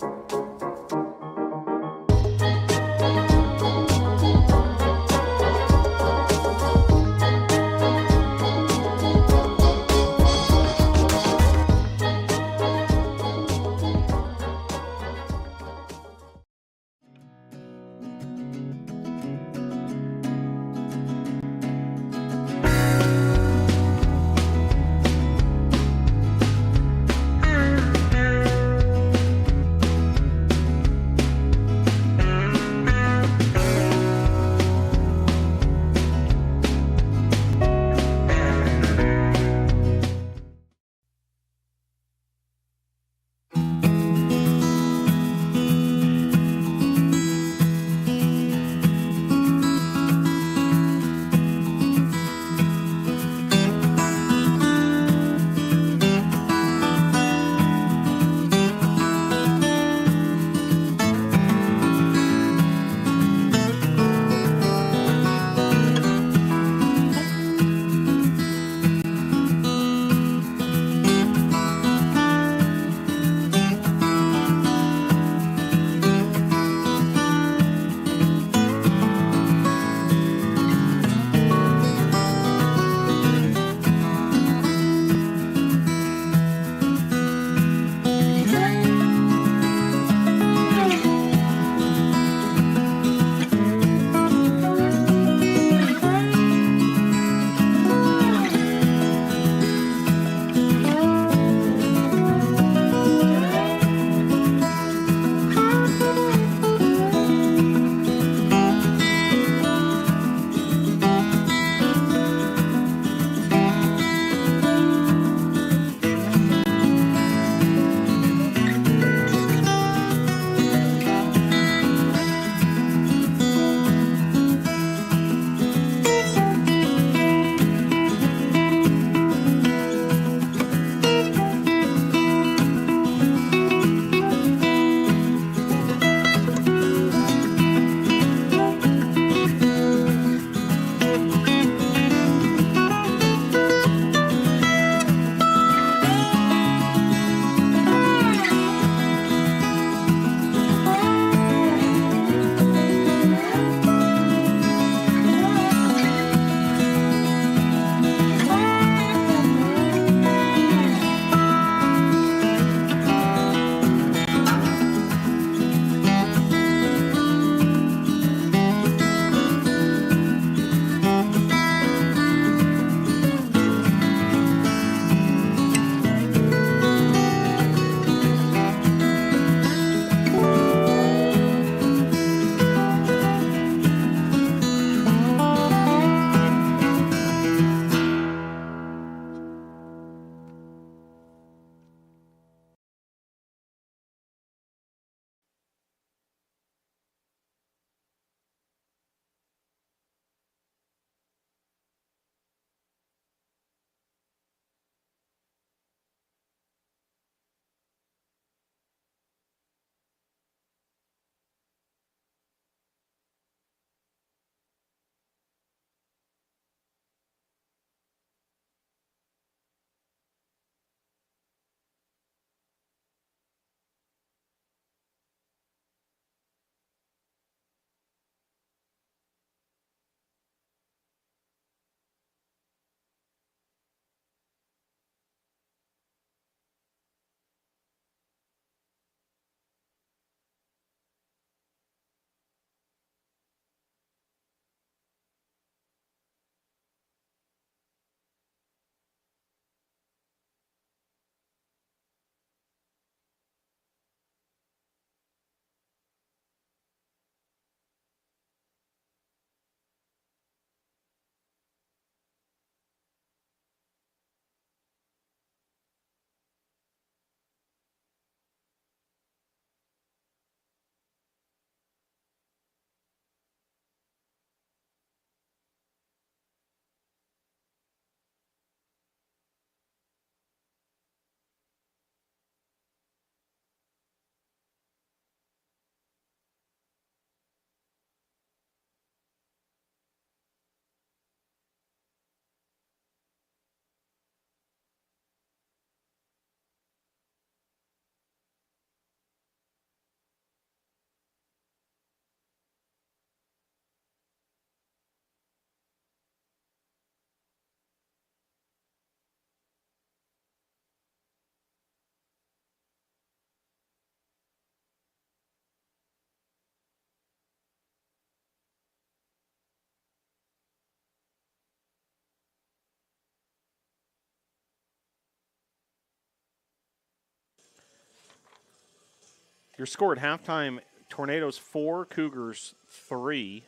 Your score at halftime, Tornadoes 4, Cougars 3.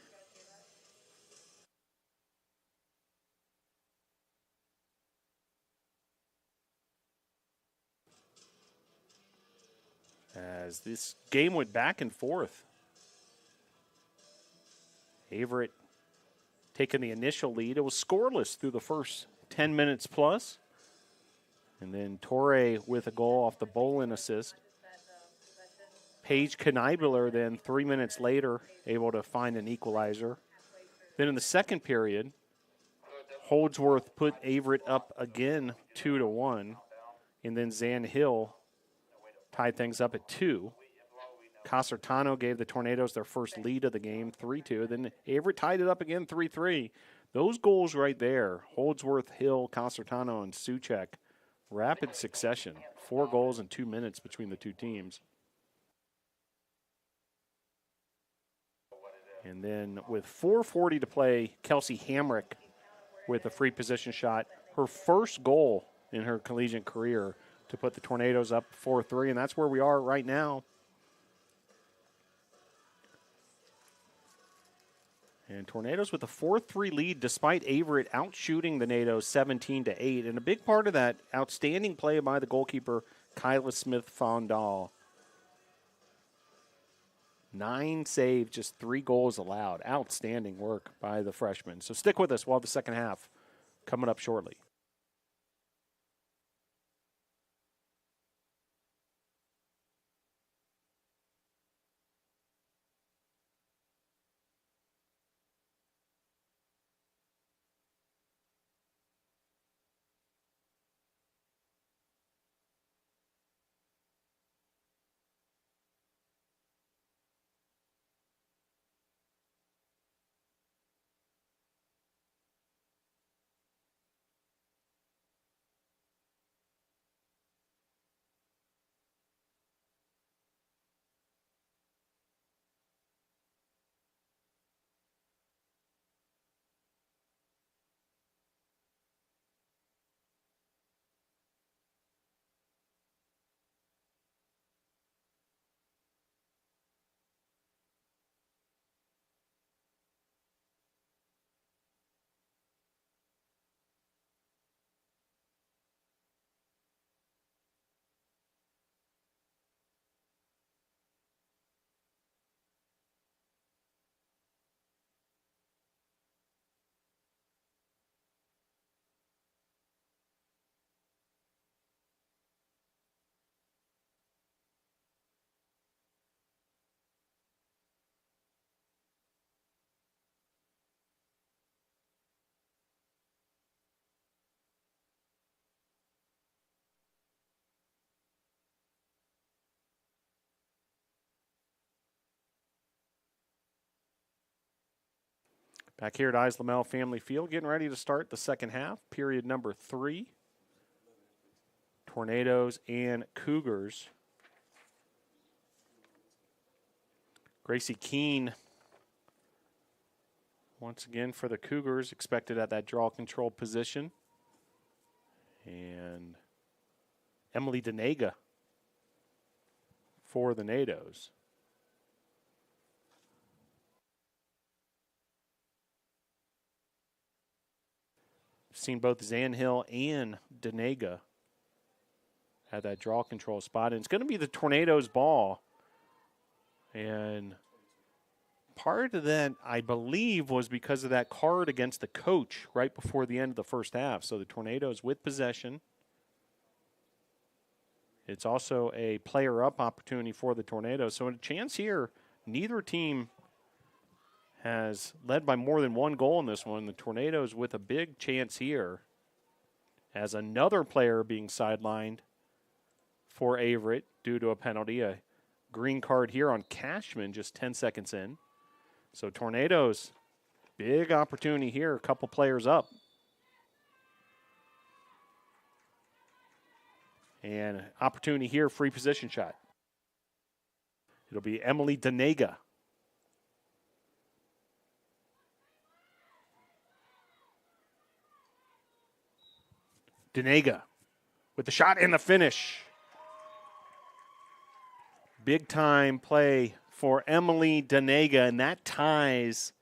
As this game went back and forth. Averett taking the initial lead. It was scoreless through the first 10 minutes plus. And then Torre with a goal off the Bolin assist. Paige Kneibler then 3 minutes later able to find an equalizer. Then in the second period, Holdsworth put Averett up again 2-1. And then Zan Hill tied things up at 2. Casertano gave the Tornadoes their first lead of the game, 3-2. Then Averett tied it up again, 3-3. Those goals right there, Holdsworth, Hill, Casertano, and Suchek, rapid succession. 4 goals in 2 minutes between the two teams. And then with 4:40 to play, Kelsey Hamrick with a free position shot. Her first goal in her collegiate career to put the Tornadoes up 4-3, and that's where we are right now. And Tornadoes with a 4-3 lead despite Averett outshooting the Nados 17-8. And a big part of that, outstanding play by the goalkeeper, Kyla Smith-Fondal. 9 saves, just 3 goals allowed. Outstanding work by the freshman. So stick with us. We'll have the second half coming up shortly. Back here at Islamel Family Field, getting ready to start the second half, period number 3. Tornadoes and Cougars. Gracie Keene, once again for the Cougars, expected at that draw control position. And Emily Denega for the Nados. Seen both Zanhill and Denega at that draw control spot. And it's going to be the Tornadoes' ball. And part of that, I believe, was because of that card against the coach right before the end of the first half. So the Tornadoes with possession. It's also a player-up opportunity for the Tornadoes. So a chance here, neither team has led by more than 1 goal in this one. The Tornadoes with a big chance here as another player being sidelined for Averett due to a penalty. A green card here on Cashman just 10 seconds in. So Tornadoes, big opportunity here, a couple players up. And opportunity here, free position shot. It'll be Emily Denega. Denega with the shot and the finish. Big time play for Emily Danega, and that ties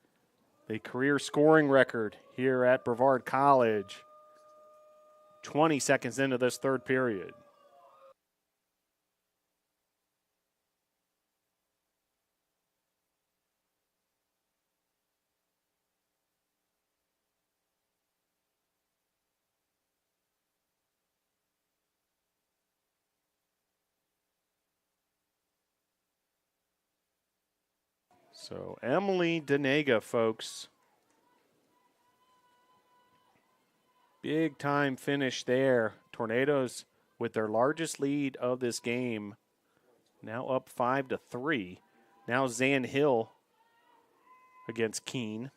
the career scoring record here at Brevard College. 20 seconds into this third period. So Emily Danega, folks. Big time finish there. Tornadoes with their largest lead of this game. Now up 5-3. Now Zan Hill against Keene.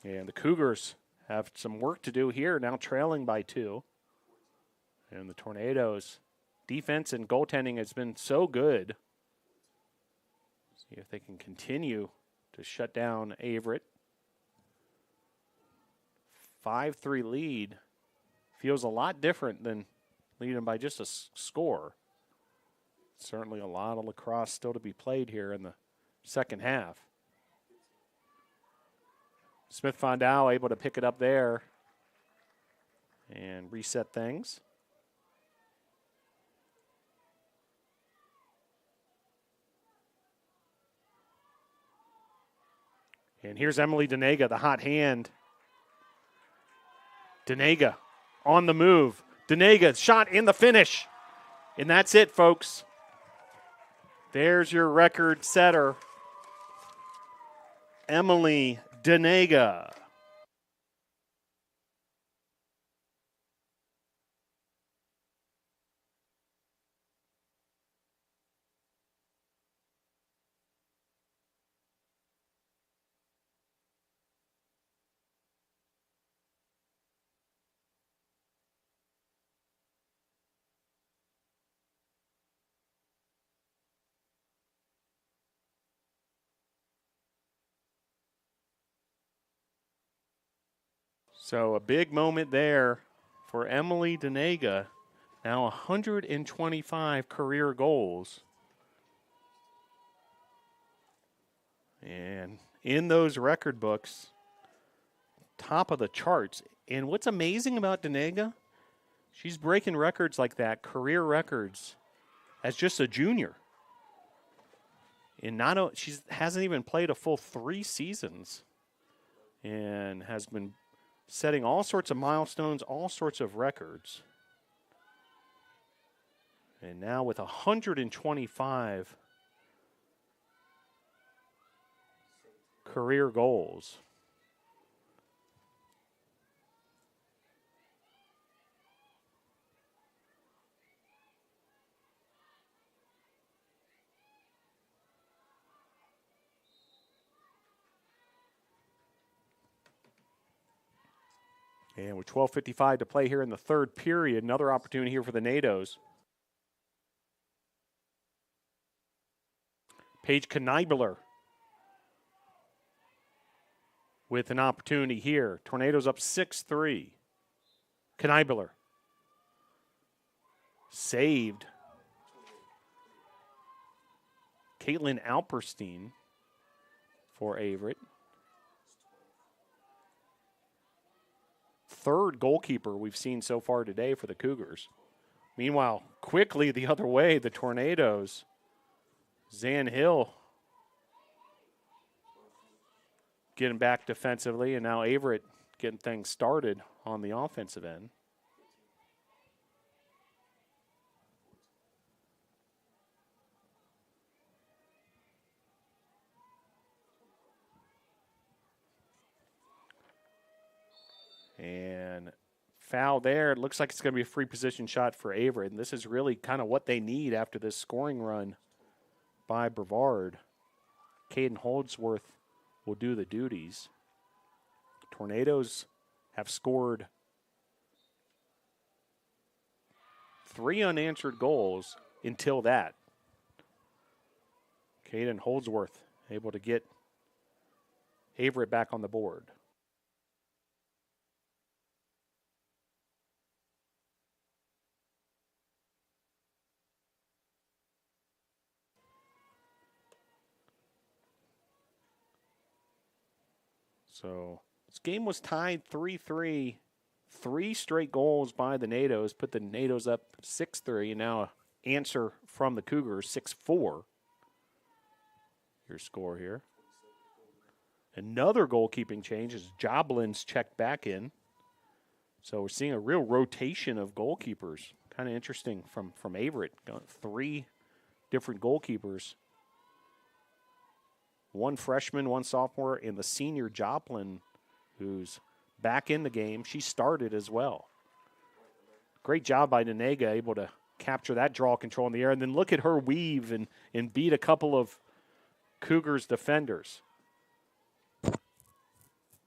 And the Cougars have some work to do here, now trailing by 2. And the Tornadoes' defense and goaltending has been so good. See if they can continue to shut down Averett. 5-3 lead feels a lot different than leading by just a score. Certainly a lot of lacrosse still to be played here in the second half. Smith-Fondao able to pick it up there and reset things. And here's Emily Danega, the hot hand. Danega on the move. Danega shot in the finish. And that's it, folks. There's your record setter, Emily Danega. So a big moment there for Emily Danega. Now 125 career goals. And in those record books, top of the charts. And what's amazing about Danega, she's breaking records like that, career records, as just a junior. And she hasn't even played a full 3 seasons and has been setting all sorts of milestones, all sorts of records. And now with 125 career goals. And with 12:55 to play here in the third period, another opportunity here for the NATOs. Paige Kneibler with an opportunity here. Tornadoes up 6-3. Kneibler saved. Caitlin Alperstein for Averett. Third goalkeeper we've seen so far today for the Cougars. Meanwhile, quickly the other way, the Tornadoes. Zan Hill getting back defensively, and now Averett getting things started on the offensive end. And foul there. It looks like it's going to be a free position shot for Averett. And this is really kind of what they need after this scoring run by Brevard. Caden Holdsworth will do the duties. Tornadoes have scored 3 unanswered goals until that. Caden Holdsworth able to get Averett back on the board. So this game was tied 3-3. 3 straight goals by the NATOs put the NATOs up 6-3. And now answer from the Cougars 6-4. Your score here. Another goalkeeping change as Joblin's checked back in. So we're seeing a real rotation of goalkeepers. Kind of interesting from Averett. Got 3 different goalkeepers. 1 freshman, 1 sophomore, and the senior Joplin, who's back in the game. She started as well. Great job by Denega, able to capture that draw control in the air. And then look at her weave and beat a couple of Cougars defenders.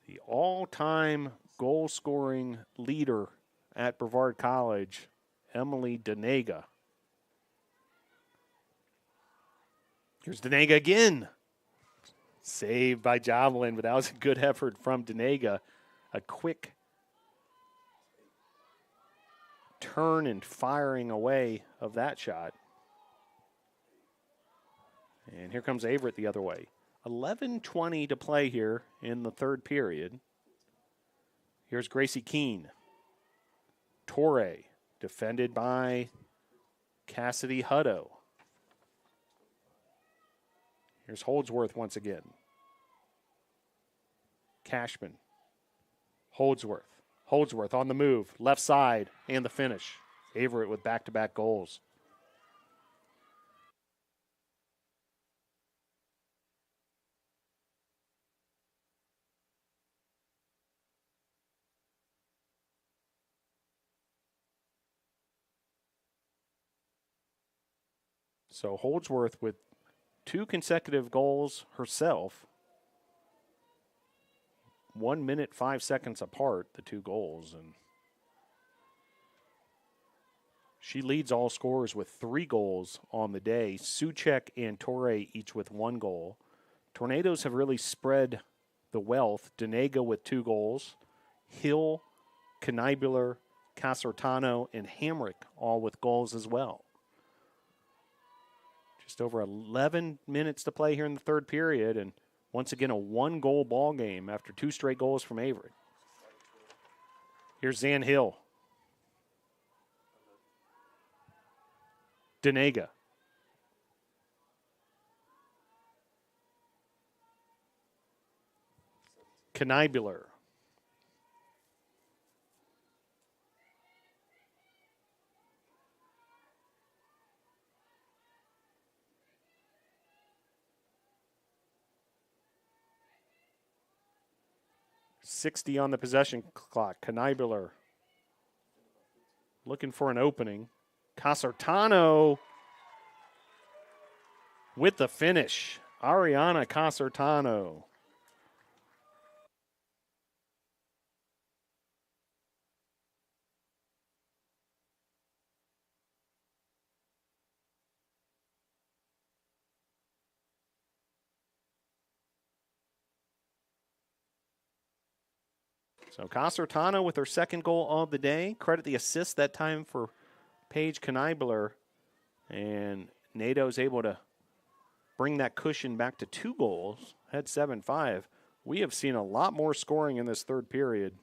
The all-time goal-scoring leader at Brevard College, Emily Denega. Here's Denega again. Saved by Jovelin, but that was a good effort from Denega. A quick turn and firing away of that shot. And here comes Averett the other way. 11:20 to play here in the third period. Here's Gracie Keene. Torre, defended by Cassidy Hutto. Here's Holdsworth once again. Cashman. Holdsworth. Holdsworth on the move. Left side and the finish. Averett with back-to-back goals. So Holdsworth with 2 consecutive goals herself. 1 minute, 5 seconds apart, the 2 goals. And she leads all scorers with 3 goals on the day. Suchek and Torre each with 1 goal. Tornadoes have really spread the wealth. Denega with 2 goals. Hill, Knibular, Casertano, and Hamrick all with goals as well. Just over 11 minutes to play here in the third period, and once again a 1-goal ball game after 2 straight goals from Averett. Here's Zan Hill. Denega. Knibular. .60 on the possession clock. Knibular looking for an opening. Casertano with the finish. Ariana Casertano. So Casertano with her 2nd goal of the day. Credit the assist that time for Paige Knibular. And NATO's able to bring that cushion back to 2 goals. Had 7-5. We have seen a lot more scoring in this third period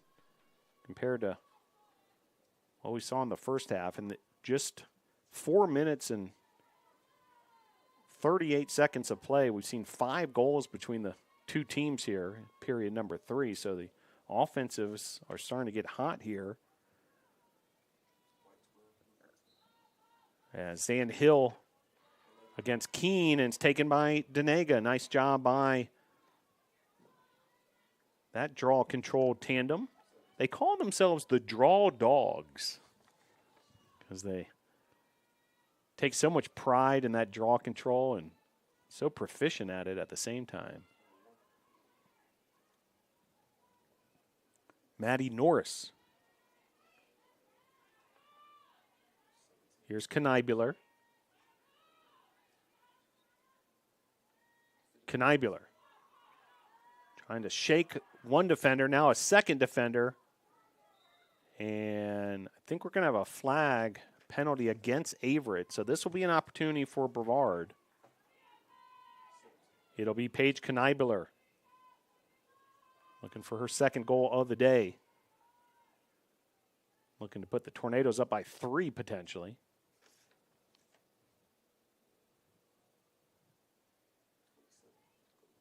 compared to what we saw in the first half. And just 4 minutes and 38 seconds of play, we've seen 5 goals between the 2 teams here, period number 3. So the offensives are starting to get hot here. As Zan Hill against Keene, and it's taken by Denega. Nice job by that draw-controlled tandem. They call themselves the Draw Dogs because they take so much pride in that draw control and so proficient at it at the same time. Maddie Norris. Here's Knibular. Knibular trying to shake one defender, now a second defender. And I think we're going to have a flag penalty against Averett. So this will be an opportunity for Brevard. It'll be Paige Knibular looking for her second goal of the day. Looking to put the Tornadoes up by 3 potentially.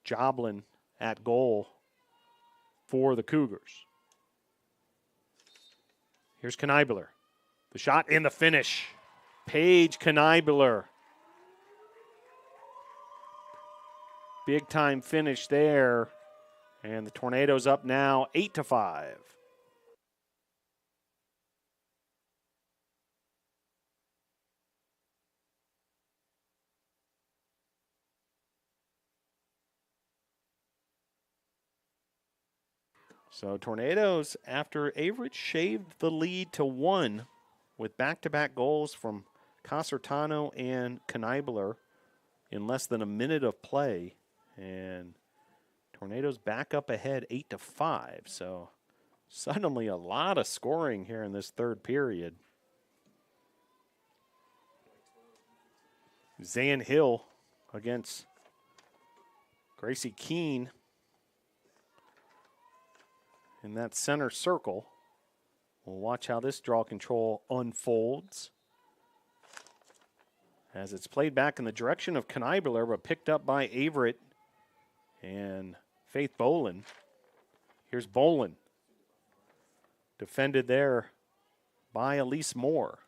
Joblin at goal for the Cougars. Here's Knibular. The shot and the finish. Paige Knibular. Big time finish there. And the Tornadoes up now 8-5. So Tornadoes, after Averett shaved the lead to 1 with back-to-back goals from Casertano and Knibular in less than a minute of play. And Tornadoes back up ahead 8-5. So suddenly a lot of scoring here in this third period. Zan Hill against Gracie Keene in that center circle. We'll watch how this draw control unfolds as it's played back in the direction of Knibular, but picked up by Averett and Faith Bolin. Here's Bolin. Defended there by Elise Moore.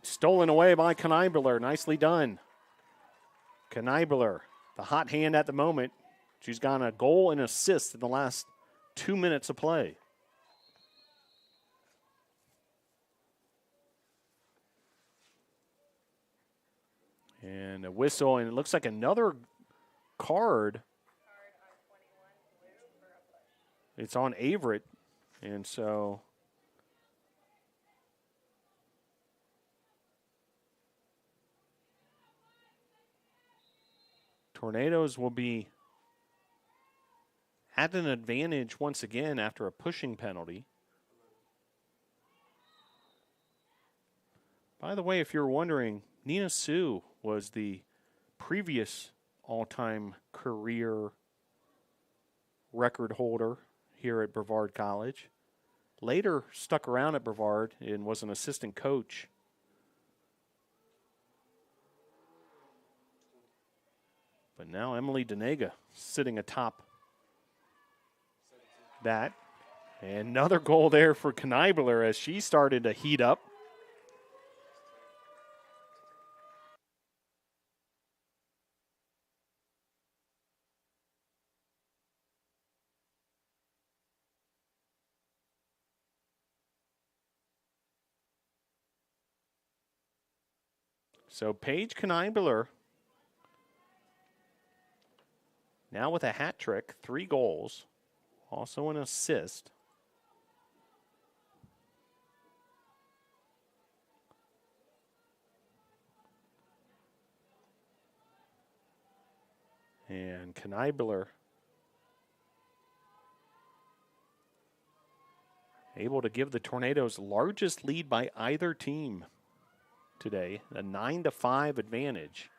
Stolen away by Knibular. Nicely done. Knibular, the hot hand at the moment. She's gotten a goal and assist in the last 2 minutes of play. And a whistle, and it looks like another card. It's on Averett, and so Tornadoes will be at an advantage once again after a pushing penalty. By the way, if you're wondering, Nina Sue was the previous all-time career record holder here at Brevard College. Later stuck around at Brevard and was an assistant coach. But now Emily Denega sitting atop that. And another goal there for Knibular as she started to heat up. So Paige Knibular now with a hat trick, 3 goals, also an assist. And Knibular able to give the Tornadoes largest lead by either team today, a 9-5 advantage.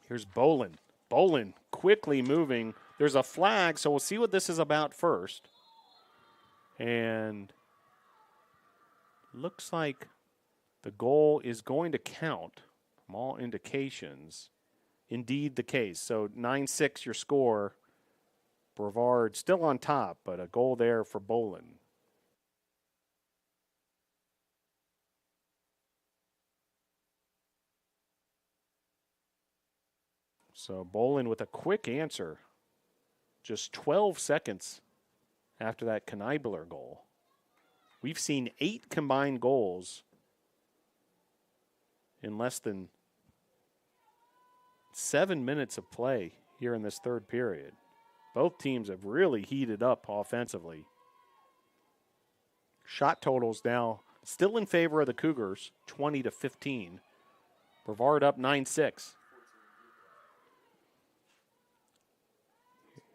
Here's Bolin. Bolin quickly moving. There's a flag, so we'll see what this is about first. And looks like the goal is going to count from all indications. Indeed the case. So 9-6 your score. Brevard still on top, but a goal there for Bolin. So Bolin with a quick answer. Just 12 seconds after that Knibular goal. We've seen 8 combined goals in less than 7 minutes of play here in this third period. Both teams have really heated up offensively. Shot totals now still in favor of the Cougars, 20-15. Brevard up 9-6.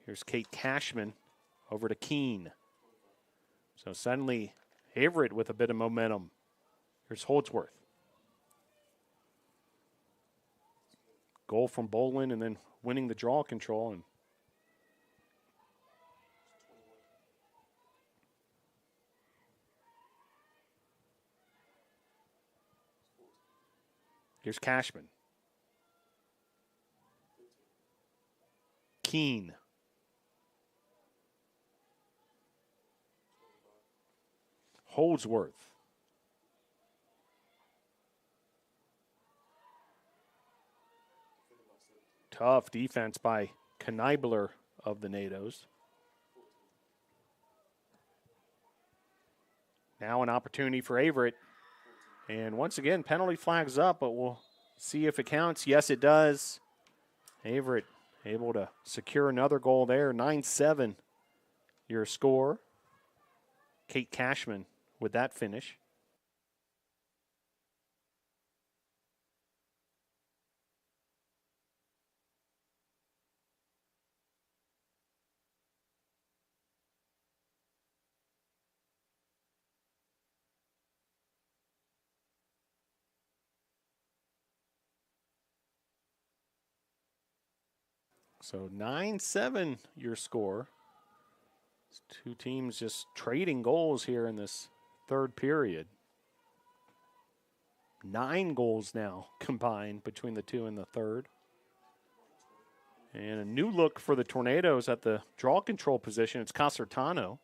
Here's Kate Cashman over to Keene. So suddenly Averett with a bit of momentum. Here's Holdsworth. Goal from Bolin and then winning the draw control. And here's Cashman. Keene. Holdsworth. Tough defense by Kneibler of the NATOs. Now an opportunity for Averett. And once again, penalty flags up, but we'll see if it counts. Yes, it does. Averett able to secure another goal there. 9-7 your score. Kate Cashman with that finish. So 9-7 your score. Two teams just trading goals here in this third period. 9 goals now combined between the two in the third. And a new look for the Tornadoes at the draw control position. It's Casertano.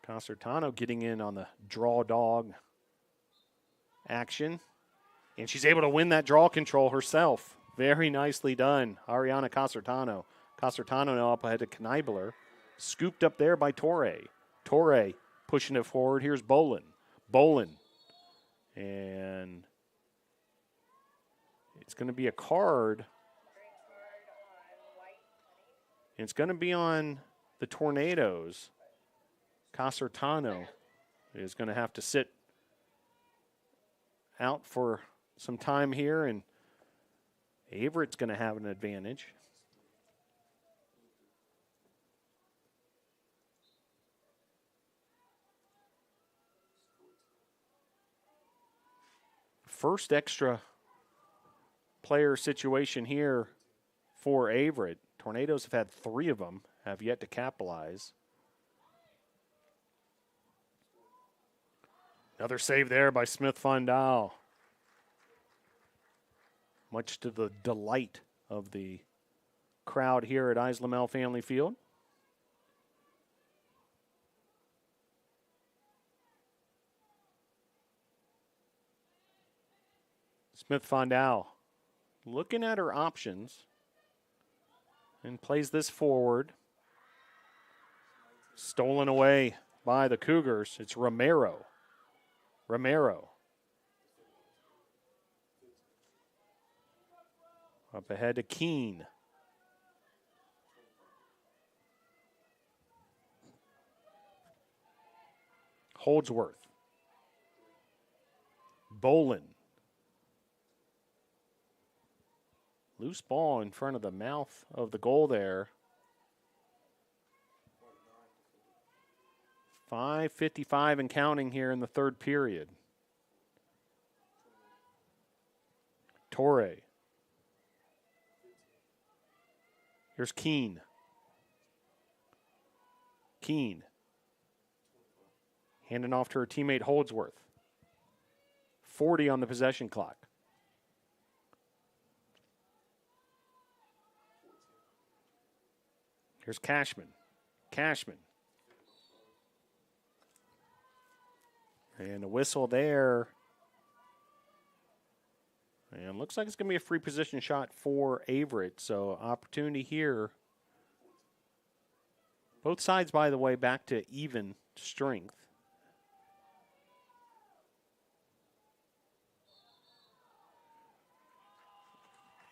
Casertano getting in on the draw dog action. And she's able to win that draw control herself. Very nicely done, Ariana Casertano. Casertano now up ahead to Kneibler. Scooped up there by Torre. Torre pushing it forward. Here's Bolin. Bolin. And it's going to be a card. And it's going to be on the Tornadoes. Casertano is going to have to sit out for some time here, and Averett's going to have an advantage. First extra player situation here for Averett. Tornadoes have had 3 of them, have yet to capitalize. Another save there by Smith-Fondal. Much to the delight of the crowd here at Islamel Family Field. Smith-Fondal looking at her options and plays this forward. Stolen away by the Cougars. It's Romero. Romero. Up ahead to Keene. Holdsworth. Bolin. Loose ball in front of the mouth of the goal there. 5:55 and counting here in the third period. Torre. Here's Keene. Keene. Handing off to her teammate Holdsworth. 40 on the possession clock. Here's Cashman. Cashman. And a whistle there. And looks like it's going to be a free position shot for Averett. So opportunity here. Both sides, by the way, back to even strength.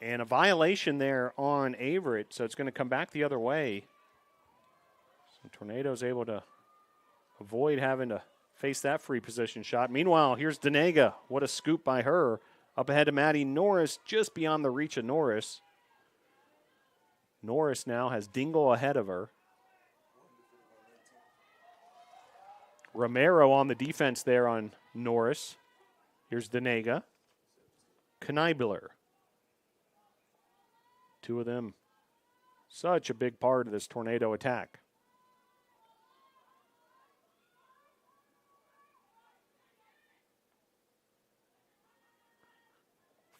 And a violation there on Averett, so it's going to come back the other way. So Tornado's able to avoid having to face that free position shot. Meanwhile, here's Denega. What a scoop by her. Up ahead to Maddie Norris, just beyond the reach of Norris. Norris now has Dingle ahead of her. Romero on the defense there on Norris. Here's Denega. Kneibler. Two of them, such a big part of this Tornado attack.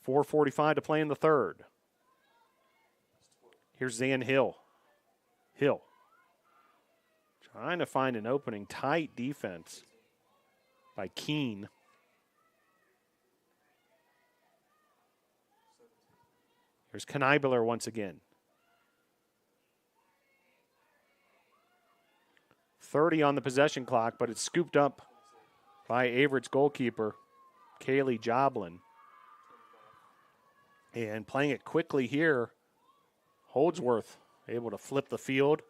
.445 to play in the third. Here's Zan Hill. Hill. Trying to find an opening. Tight defense by Keene. Here's Kneibler once again. 30 on the possession clock, but it's scooped up by Averett's goalkeeper, Kaylee Joblin. And playing it quickly here, Holdsworth able to flip the field.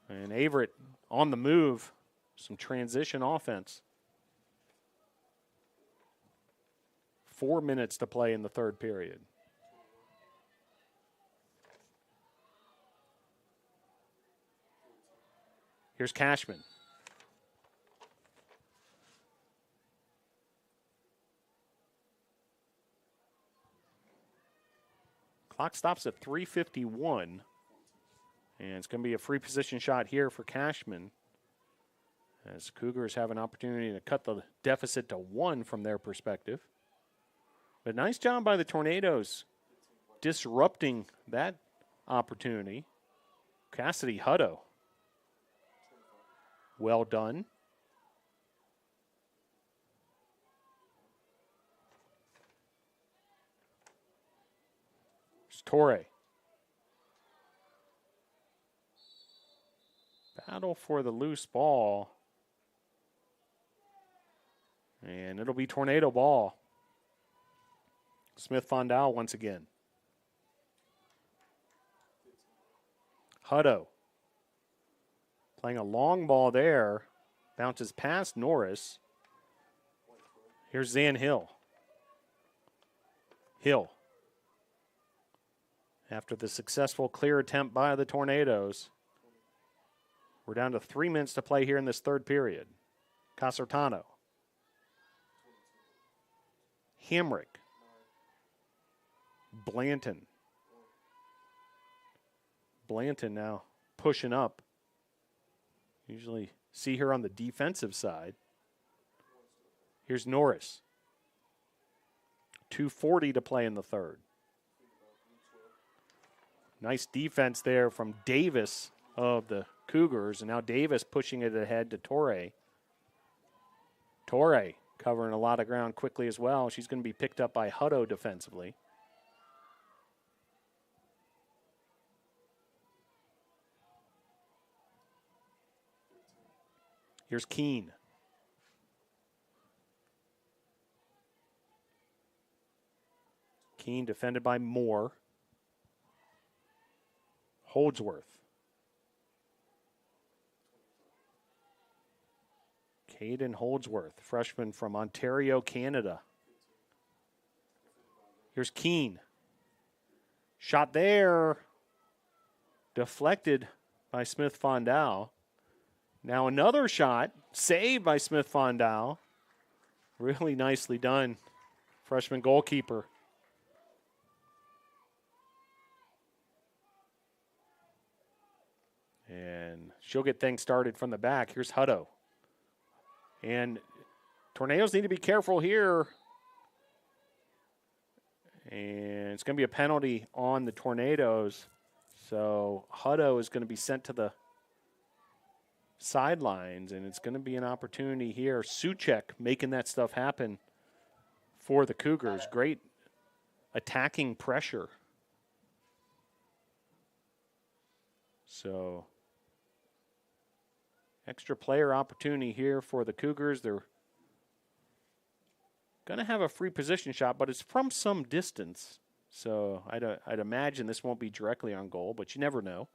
And Averett on the move, some transition offense. 4 minutes to play in the third period. Here's Cashman. Clock stops at 3:51. And it's going to be a free position shot here for Cashman, as Cougars have an opportunity to cut the deficit to 1 from their perspective. But nice job by the Tornadoes disrupting that opportunity. Cassidy Hutto. Well done. It's Torre. Battle for the loose ball. And it'll be Tornado ball. Smith-Fondal once again. Hutto. Playing a long ball there. Bounces past Norris. Here's Zan Hill. Hill. After the successful clear attempt by the Tornadoes. We're down to 3 minutes to play here in this third period. Casertano. Hamrick. Blanton. Blanton now pushing up. Usually see her on the defensive side. Here's Norris. 2:40 to play in the third. Nice defense there from Davis of the Cougars, and now Davis pushing it ahead to Torre. Torre covering a lot of ground quickly as well. She's going to be picked up by Hutto defensively. Here's Keene. Keene defended by Moore. Holdsworth. Caden Holdsworth, freshman from Ontario, Canada. Here's Keene. Shot there. Deflected by Smith-Fondal. Now another shot, saved by Smith-Fondal. Really nicely done. Freshman goalkeeper. And she'll get things started from the back. Here's Hutto. And Tornadoes need to be careful here. And it's going to be a penalty on the Tornadoes. So Hutto is going to be sent to the sidelines, and it's going to be an opportunity here. Suchek making that stuff happen for the Cougars. Great attacking pressure. So extra player opportunity here for the Cougars. They're going to have a free position shot, but it's from some distance. So I'd imagine this won't be directly on goal, but you never know.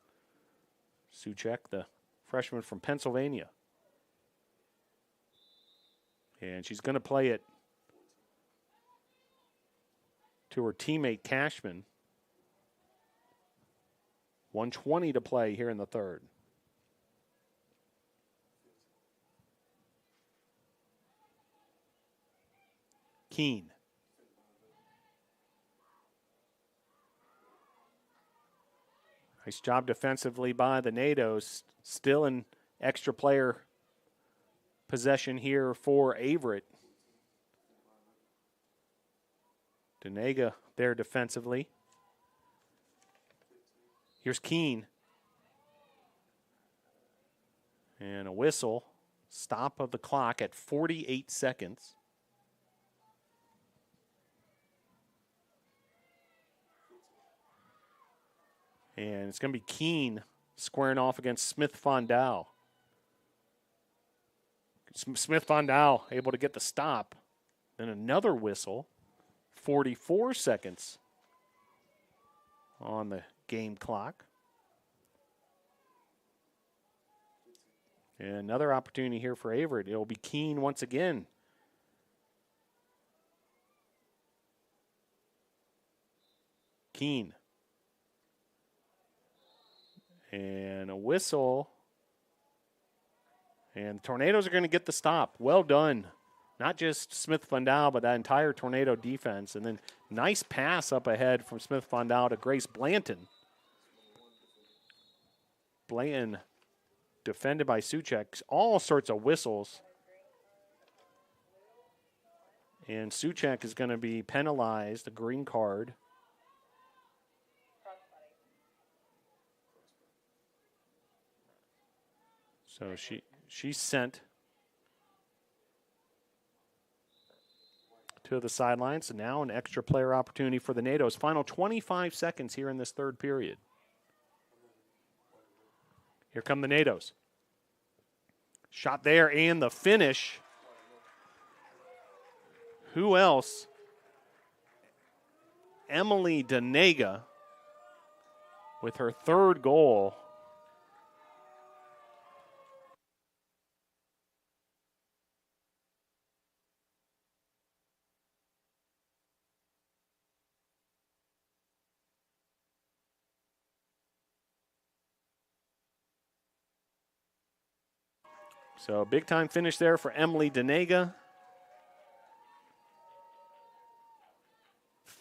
Suchek, the freshman from Pennsylvania. And she's going to play it to her teammate Cashman. 1:20 to play here in the third. Keene. Nice job defensively by the NATOs. Still in extra player possession here for Averett. Denega there defensively. Here's Keene. And a whistle. Stop of the clock at 48 seconds. And it's going to be Keene squaring off against Smith-Fondal. Smith-Fondal able to get the stop. Then another whistle. 44 seconds on the game clock. And another opportunity here for Averett. It will be Keene once again. Keene. And a whistle. And the Tornadoes are going to get the stop. Well done. Not just Smith-Fondal, but that entire Tornado defense. And then nice pass up ahead from Smith-Fondal to Grace Blanton. Blanton defended by Suchek. All sorts of whistles. And Suchek is going to be penalized, a green card. So she's sent to the sidelines. And now an extra player opportunity for the NATOs. Final 25 seconds here in this third period. Here come the NATOs. Shot there and the finish. Who else? Emily Denega with her third goal. So big time finish there for Emily Denega.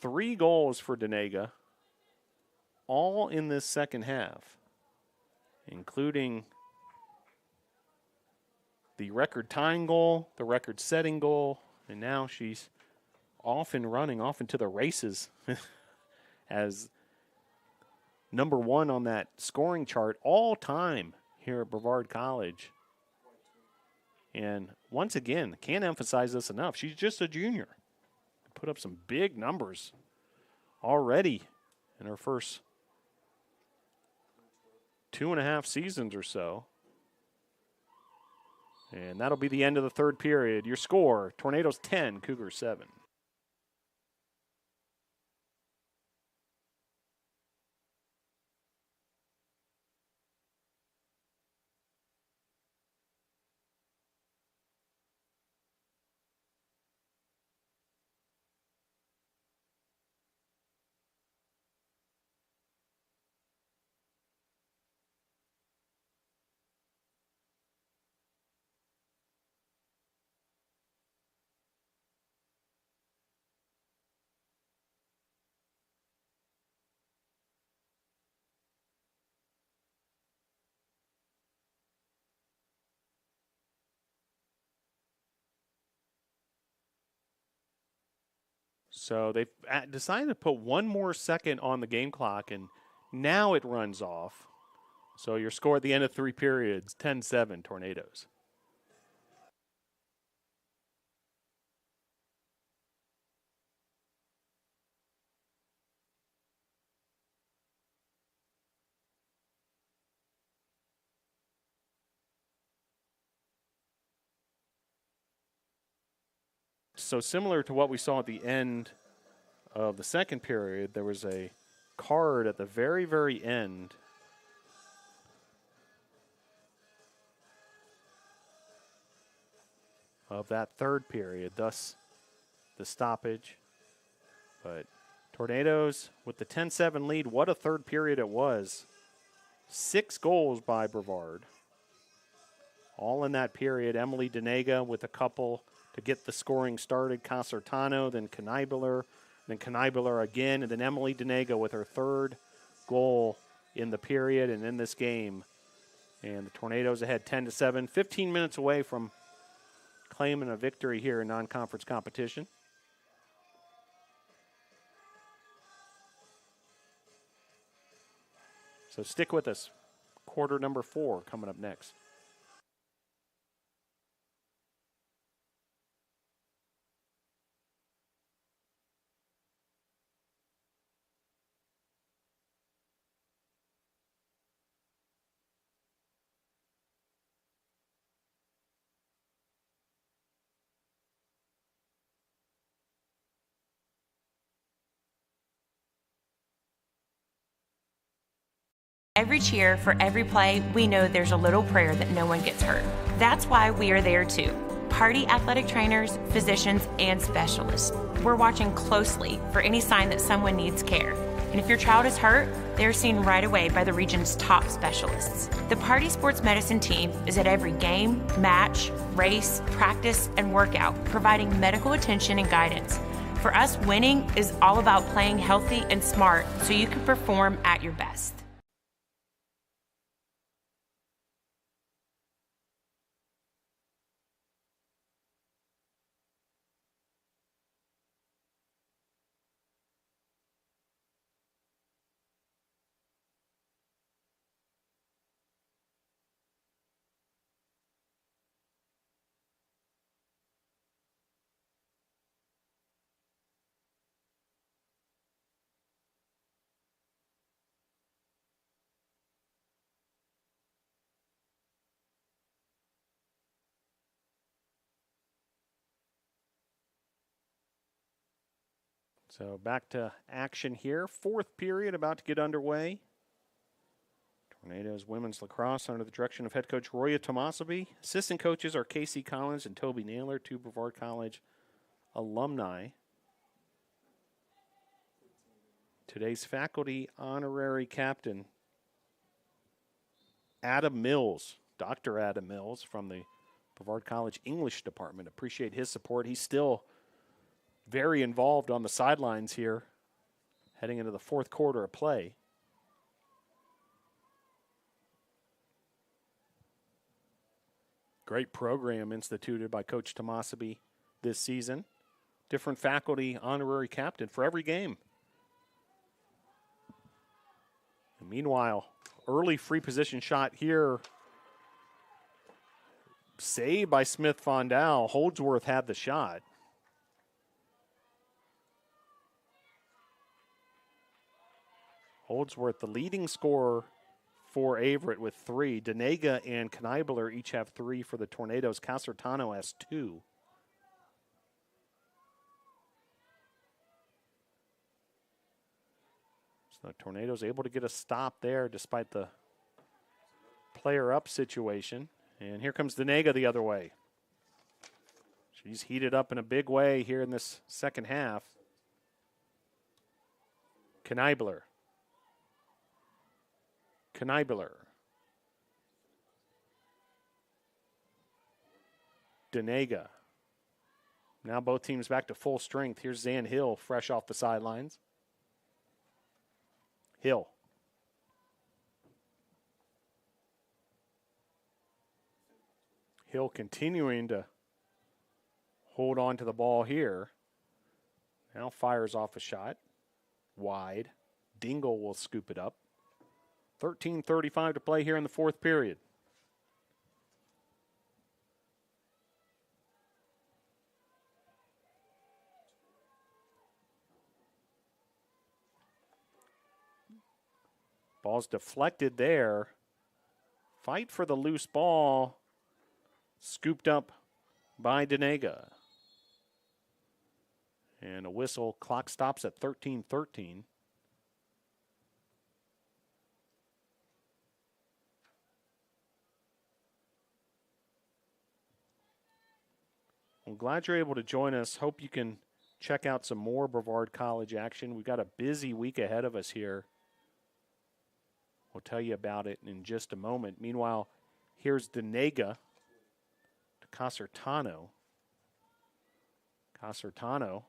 3 goals for Denega, all in this second half, including the record tying goal, the record setting goal, and now she's off and running, off into the races as number 1 on that scoring chart all time here at Brevard College. And once again, can't emphasize this enough. She's just a junior. Put up some big numbers already in her first 2.5 seasons or so. And that'll be the end of the third period. Your score, Tornadoes 10, Cougars 7. So they've decided to put one more second on the game clock, and now it runs off. So your score at the end of 3 periods, 10-7 Tornadoes. So similar to what we saw at the end of the second period, there was a card at the very, very end of that third period, thus the stoppage. But Tornadoes with the 10-7 lead. What a third period it was. 6 goals by Brevard. All in that period. Emily Denega with a couple to get the scoring started. Casertano, then Knibler again, and then Emily Denega with her third goal in the period and in this game. And the Tornadoes ahead 10-7, 15 minutes away from claiming a victory here in non-conference competition. So stick with us. Quarter number 4 coming up next. Every cheer, for every play, we know there's a little prayer that no one gets hurt. That's why we are there too. Party athletic trainers, physicians, and specialists. We're watching closely for any sign that someone needs care. And if your child is hurt, they're seen right away by the region's top specialists. The Party Sports Medicine team is at every game, match, race, practice, and workout, providing medical attention and guidance. For us, winning is all about playing healthy and smart so you can perform at your best. So back to action here. Fourth period about to get underway. Tornadoes women's lacrosse under the direction of head coach Roya Tomasabi. Assistant coaches are Casey Collins and Toby Naylor, 2 Brevard College alumni. Today's faculty honorary captain, Adam Mills, Dr. Adam Mills from the Brevard College English department. Appreciate his support. He's still very involved on the sidelines here, heading into the fourth quarter of play. Great program instituted by Coach Tomasabi this season. Different faculty honorary captain for every game. And meanwhile, early free position shot here. Saved by Smith Fondal. Holdsworth had the shot. Holdsworth, the leading scorer for Averett with 3. Denega and Knibler each have 3 for the Tornadoes. Casertano has 2. So the Tornadoes able to get a stop there despite the player up situation. And here comes Denega the other way. She's heated up in a big way here in this second half. Knibler. Denega. Now both teams back to full strength. Here's Zan Hill, fresh off the sidelines. Hill. Hill continuing to hold on to the ball here. Now fires off a shot. Wide. Dingle will scoop it up. 13:35 to play here in the fourth period. Ball's deflected there. Fight for the loose ball. Scooped up by Denega. And a whistle. Clock stops at 13:13. I'm glad you're able to join us. Hope you can check out some more Brevard College action. We've got a busy week ahead of us here. We'll tell you about it in just a moment. Meanwhile, here's Denega to Casertano. Casertano.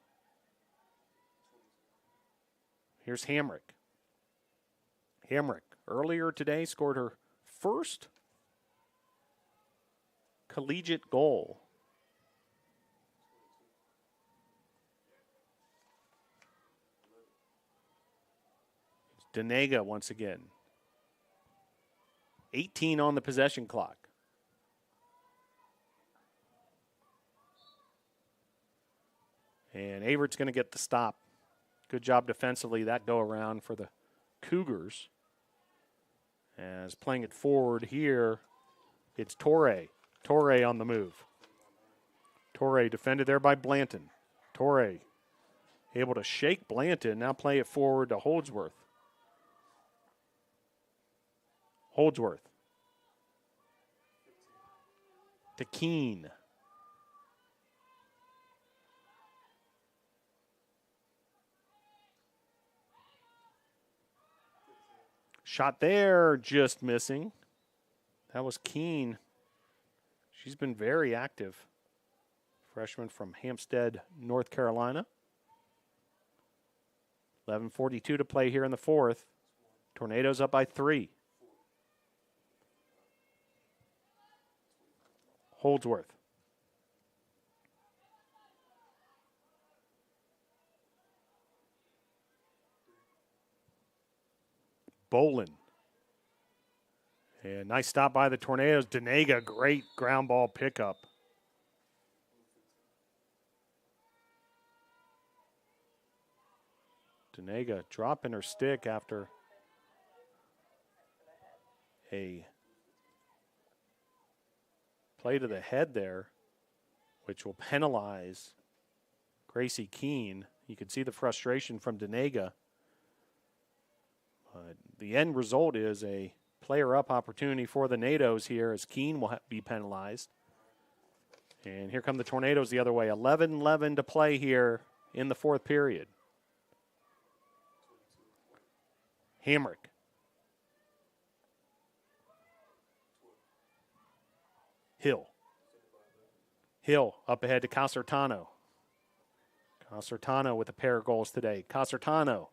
Here's Hamrick. Hamrick earlier today scored her first collegiate goal. Denega once again. 18 on the possession clock. And Averett's going to get the stop. Good job defensively, that go around for the Cougars. As playing it forward here, it's Torre. Torre on the move. Torre defended there by Blanton. Torre able to shake Blanton, now play it forward to Holdsworth. Holdsworth to Keene. Shot there, just missing. That was Keene. She's been very active. Freshman from Hampstead, North Carolina. 11:42 to play here in the fourth. Tornadoes up by 3. Holdsworth. Bolin. And nice stop by the Tornadoes. Denega, great ground ball pickup. Denega dropping her stick after a play to the head there, which will penalize Gracie Keene. You can see the frustration from Denega. The end result is a player-up opportunity for the Nados here as Keene will be penalized. And here come the Tornadoes the other way. 11-11 to play here in the fourth period. Hamrick. Hill. Hill up ahead to Casertano. Casertano with a pair of goals today. Casertano.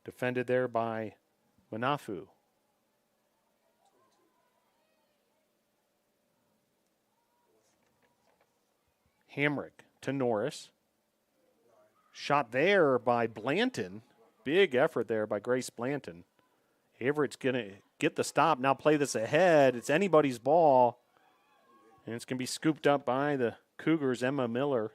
Defended there by Manafu. Hamrick to Norris. Shot there by Blanton. Big effort there by Grace Blanton. Averett's going to get the stop. Now play this ahead. It's anybody's ball. And it's going to be scooped up by the Cougars, Emma Miller.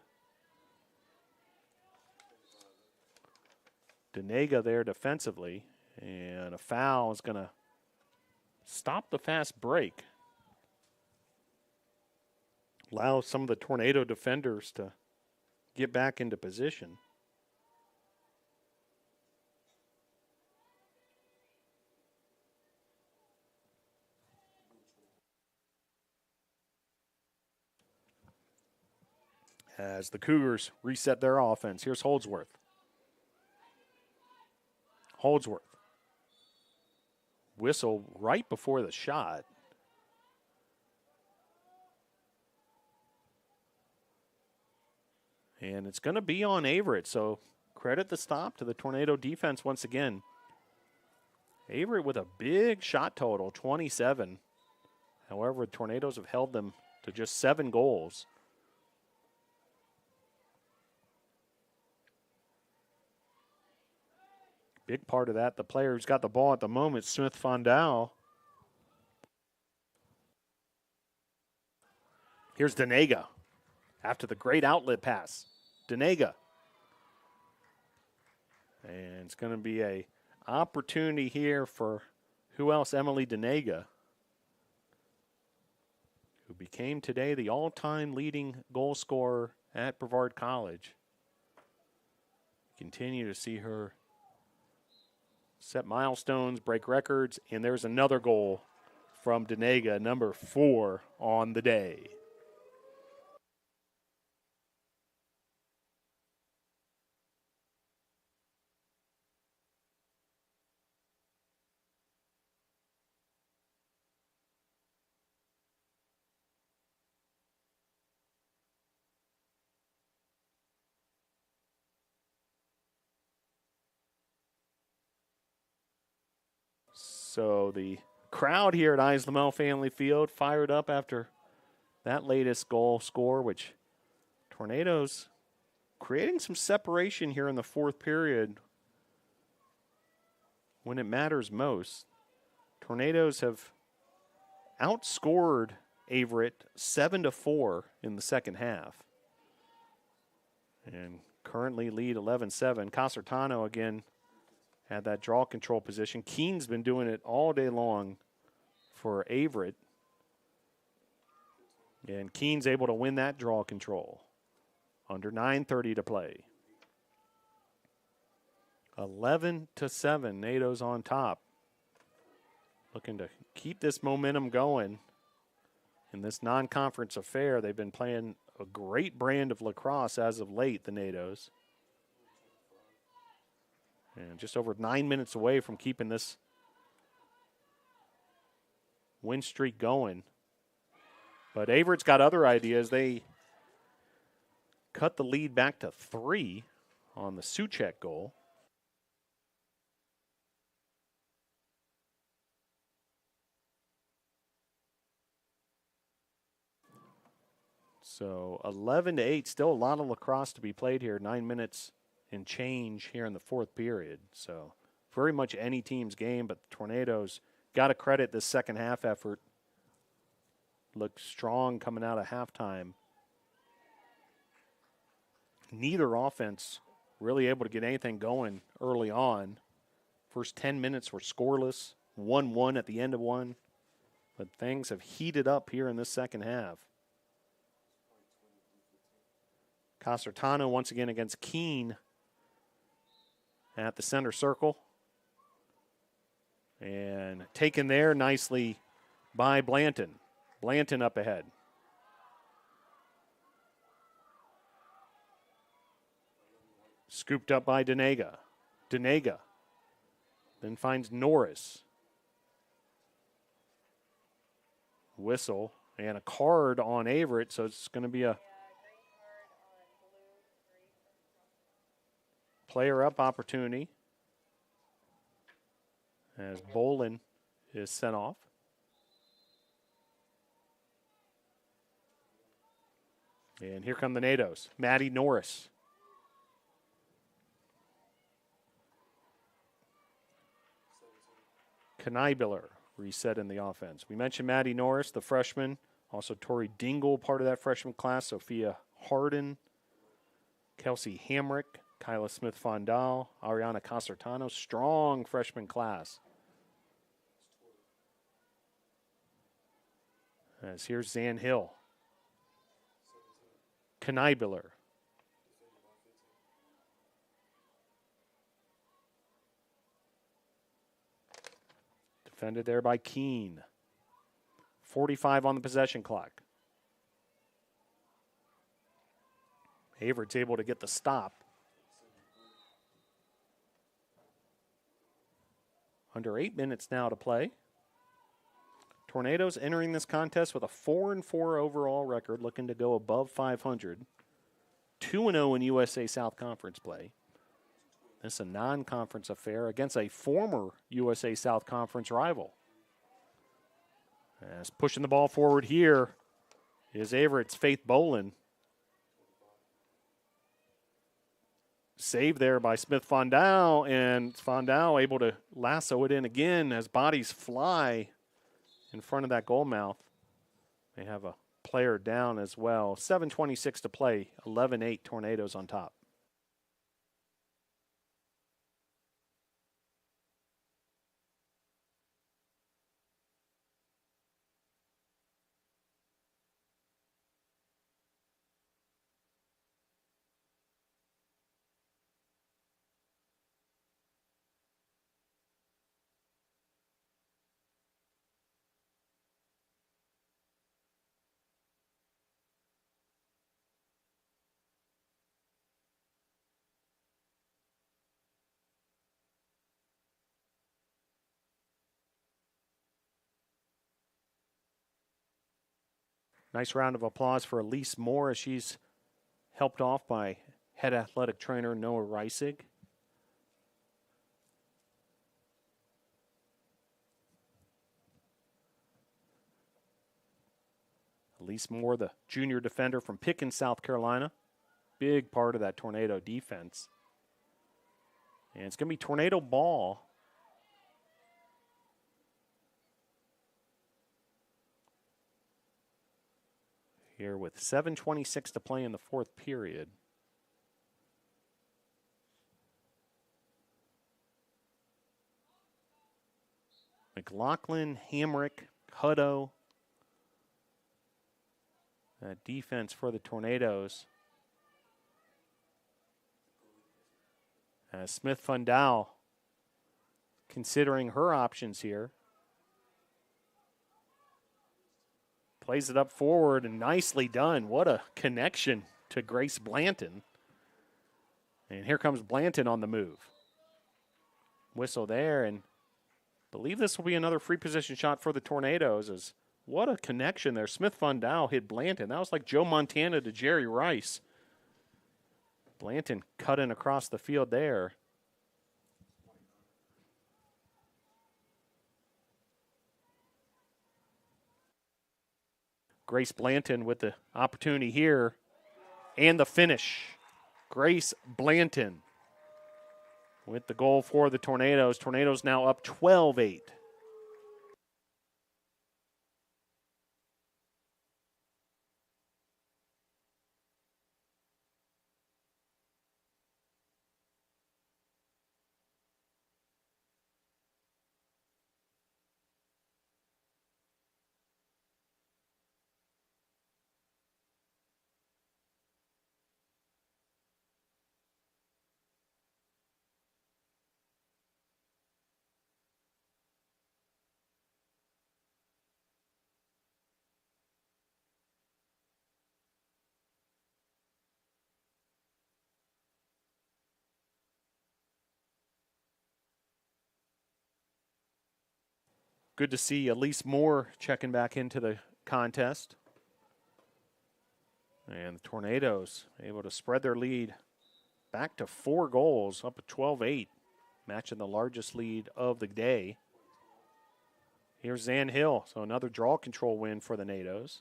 Denega there defensively. And a foul is going to stop the fast break. Allow some of the Tornado defenders to get back into position. As the Cougars reset their offense. Here's Holdsworth. Holdsworth. Whistle right before the shot. And it's going to be on Averett, so credit the stop to the Tornado defense once again. Averett with a big shot total, 27. However, the Tornadoes have held them to just 7 goals. Big part of that, the player who's got the ball at the moment, Smith Fondal. Here's Denega after the great outlet pass. Denega. And it's going to be a opportunity here for who else? Emily Denega, who became today the all-time leading goal scorer at Brevard College. Continue to see her set milestones, break records, and there's another goal from Denega, number 4 on the day. So the crowd here at Islamel Family Field fired up after that latest goal score, which Tornadoes creating some separation here in the fourth period when it matters most. Tornadoes have outscored Averett 7-4 in the second half and currently lead 11-7. Casertano again had that draw control position. Keene's been doing it all day long for Averett. And Keene's able to win that draw control. Under 9:30 to play. 11-7, NATO's on top. Looking to keep this momentum going in this non-conference affair. They've been playing a great brand of lacrosse as of late, the NATOs. And just over 9 minutes away from keeping this win streak going. But Averett's got other ideas. They cut the lead back to 3 on the Suchek goal. So 11-8, still a lot of lacrosse to be played here. 9 minutes and change here in the fourth period. So very much any team's game, but the Tornadoes got to credit this second half effort. Looked strong coming out of halftime. Neither offense really able to get anything going early on. First 10 minutes were scoreless, 1-1 at the end of one. But things have heated up here in this second half. Casertano once again against Keene at the center circle. And taken there nicely by Blanton. Blanton up ahead. Scooped up by Denega. Denega then finds Norris. Whistle and a card on Averett, so it's going to be a player up opportunity as Bolin is sent off. And here come the NATOs. Maddie Norris. Knibler reset in the offense. We mentioned Maddie Norris, the freshman. Also Tori Dingle, part of that freshman class. Sophia Harden. Kelsey Hamrick. Kyla Smith-Fondal. Ariana Casertano. Strong freshman class. As here's Zan Hill. Knibler. Defended there by Keene. 45 on the possession clock. Averett's able to get the stop. Under 8 minutes now to play. Tornadoes entering this contest with a 4-4 overall record, looking to go above 500. 2-0 in USA South Conference play. This is a non-conference affair against a former USA South Conference rival. As pushing the ball forward here is Averett's Faith Bolin. Saved there by Smith-Fondal, and Fondal able to lasso it in again as bodies fly in front of that goal mouth. They have a player down as well. 7:26 to play, 11-8 Tornadoes on top. Nice round of applause for Elise Moore as she's helped off by head athletic trainer Noah Reisig. Elise Moore, the junior defender from Pickens, South Carolina. Big part of that Tornado defense. And it's going to be Tornado ball. Here with 7:26 to play in the fourth period. McLaughlin, Hamrick, Hutto. Defense for the Tornadoes. Smith Fundau considering her options here. Plays it up forward and nicely done. What a connection to Grace Blanton. And here comes Blanton on the move. Whistle there, and I believe this will be another free position shot for the Tornadoes. What a connection there. Smith Fundau hit Blanton. That was like Joe Montana to Jerry Rice. Blanton cutting across the field there. Grace Blanton with the opportunity here and the finish. Grace Blanton with the goal for the Tornadoes. Tornadoes now up 12-8. Good to see Elise Moore checking back into the contest. And the Tornadoes able to spread their lead back to 4 goals, up at 12-8, matching the largest lead of the day. Here's Zan Hill, so another draw control win for the Nados.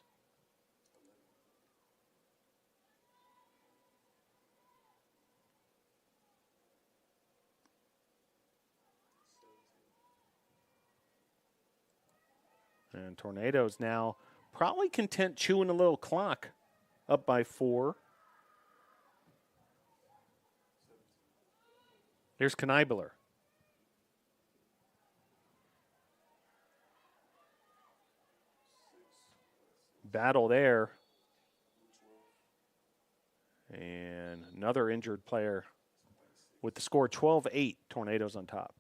And Tornadoes now probably content chewing a little clock, up by 4. Here's Kneibler. Battle there. And another injured player with the score 12-8, Tornadoes on top.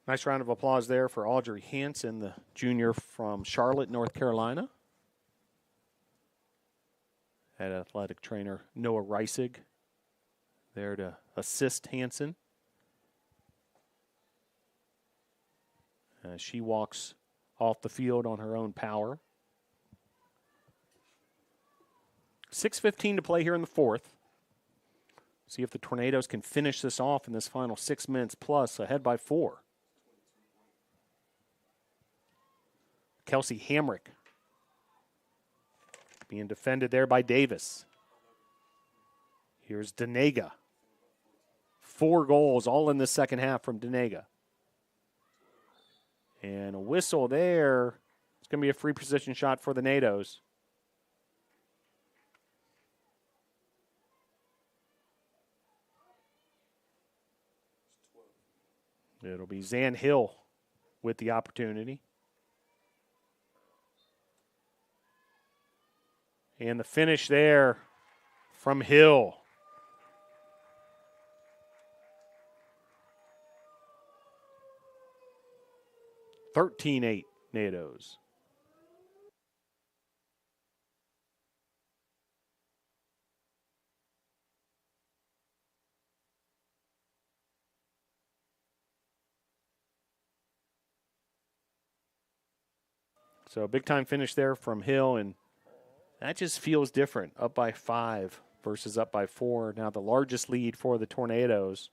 Nice round of applause there for Audrey Hanson, the junior from Charlotte, North Carolina. Head athletic trainer Noah Reisig there to assist Hanson. She walks off the field on her own power. 6:15 to play here in the fourth. See if the Tornadoes can finish this off in this final 6 minutes plus, ahead by 4. Kelsey Hamrick being defended there by Davis. Here's Denega. 4 goals all in the second half from Denega. And a whistle there. It's going to be a free position shot for the NATOs. It'll be Zan Hill with the opportunity. And the finish there from Hill. (13-8) NATOs. So big time finish there from Hill, and that just feels different. Up by 5 versus up by 4. Now the largest lead for the Tornadoes.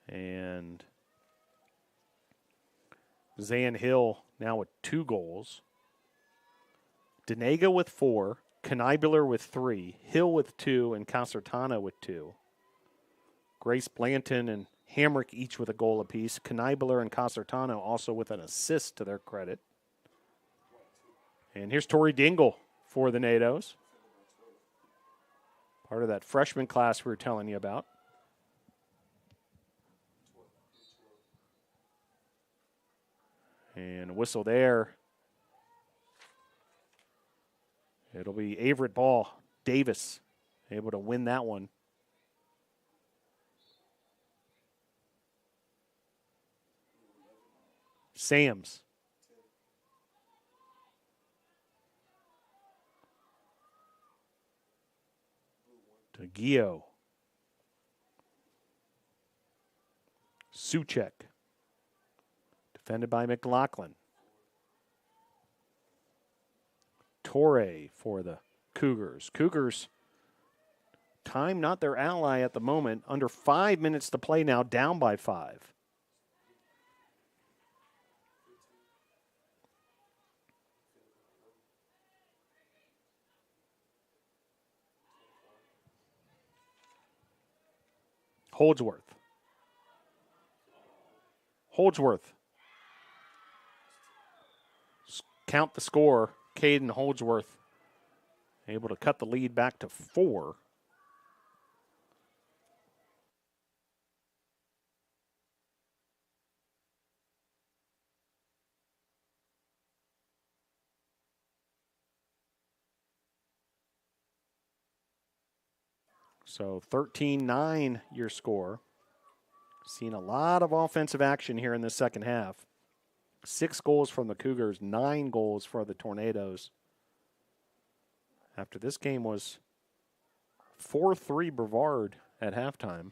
And Zan Hill now with 2 goals. Denega with 4. Kneibuller with 3. Hill with 2. And Casertano with 2. Grace Blanton and Hamrick each with a goal apiece. Kneibuller and Casertano also with an assist to their credit. And here's Tori Dingle for the NATOs. Part of that freshman class we were telling you about. And a whistle there. It'll be Averett ball. Davis able to win that one. Sams. To Gio. Suchek. Defended by McLaughlin. Torre for the Cougars. Cougars, time not their ally at the moment. Under 5 minutes to play now, down by 5. Holdsworth. Count the score. Caden Holdsworth able to cut the lead back to 4. So 13-9 your score. Seen a lot of offensive action here in the second half. 6 goals from the Cougars, 9 goals for the Tornadoes. After this game was 4-3 Brevard at halftime.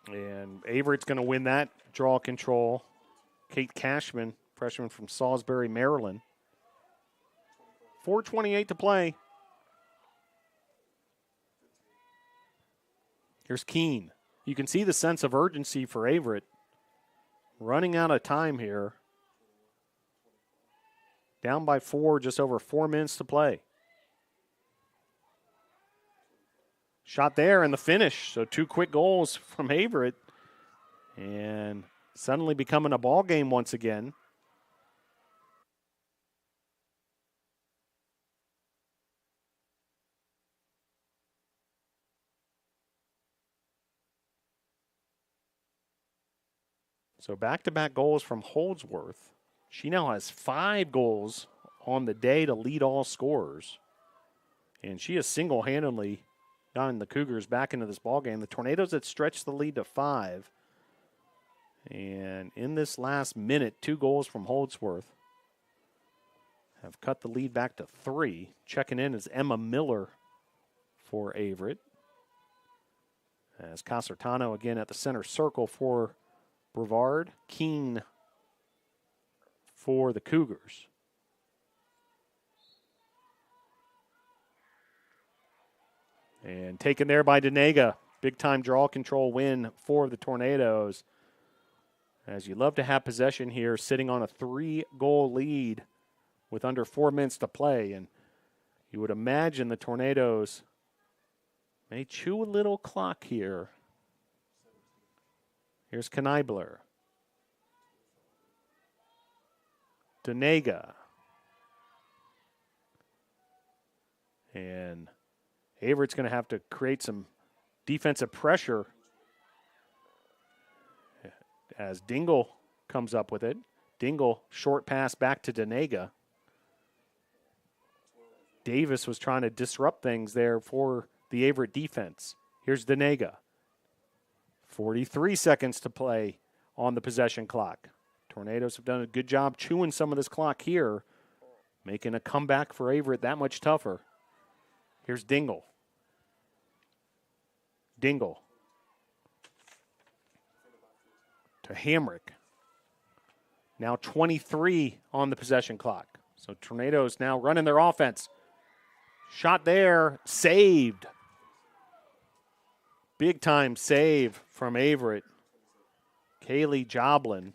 And Averett's going to win that draw control. Kate Cashman, freshman from Salisbury, Maryland. 4:28 to play. Here's Keene. You can see the sense of urgency for Averett. Running out of time here. Down by 4, just over 4 minutes to play. Shot there and the finish. So 2 quick goals from Averett. And suddenly becoming a ball game once again. So back-to-back goals from Holdsworth. She now has 5 goals on the day to lead all scorers. And she has single-handedly gotten the Cougars back into this ballgame. The Tornadoes had stretched the lead to 5. And in this last minute, 2 goals from Holdsworth have cut the lead back to 3. Checking in is Emma Miller for Averett. As Casertano again at the center circle for Brevard. Keene for the Cougars. And taken there by Denega. Big-time draw control win for the Tornadoes. As you love to have possession here, sitting on a 3-goal lead with under 4 minutes to play. And you would imagine the Tornadoes may chew a little clock here. Here's Kneibler. Denega. And Averett's going to have to create some defensive pressure as Dingle comes up with it. Dingle, short pass back to Denega. Davis was trying to disrupt things there for the Averett defense. Here's Denega. 43 seconds to play on the possession clock. Tornadoes have done a good job chewing some of this clock here, making a comeback for Averett that much tougher. Here's Dingle. Dingle. To Hamrick. Now 23 on the possession clock. So Tornadoes now running their offense. Shot there, saved. Big time save from Averett. Kaylee Joblin.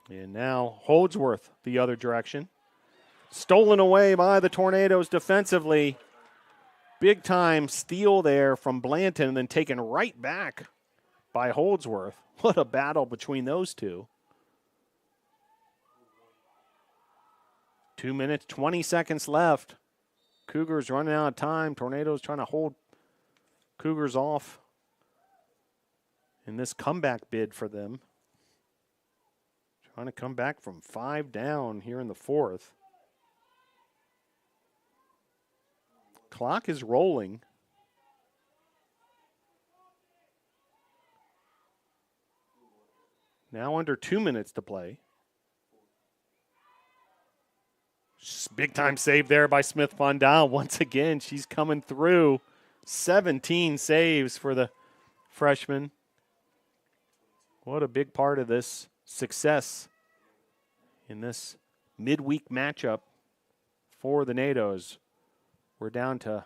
And now Holdsworth the other direction. Stolen away by the Tornadoes defensively. Big time steal there from Blanton and then taken right back by Holdsworth. What a battle between those two. 2 minutes, 20 seconds left. Cougars running out of time. Tornadoes trying to hold Cougars off in this comeback bid for them. Trying to come back from 5 down here in the fourth. Clock is rolling. Now under 2 minutes to play. Big time save there by Smith Fondal. Once again, she's coming through. 17 saves for the freshman. What a big part of this success in this midweek matchup for the NATOs. We're down to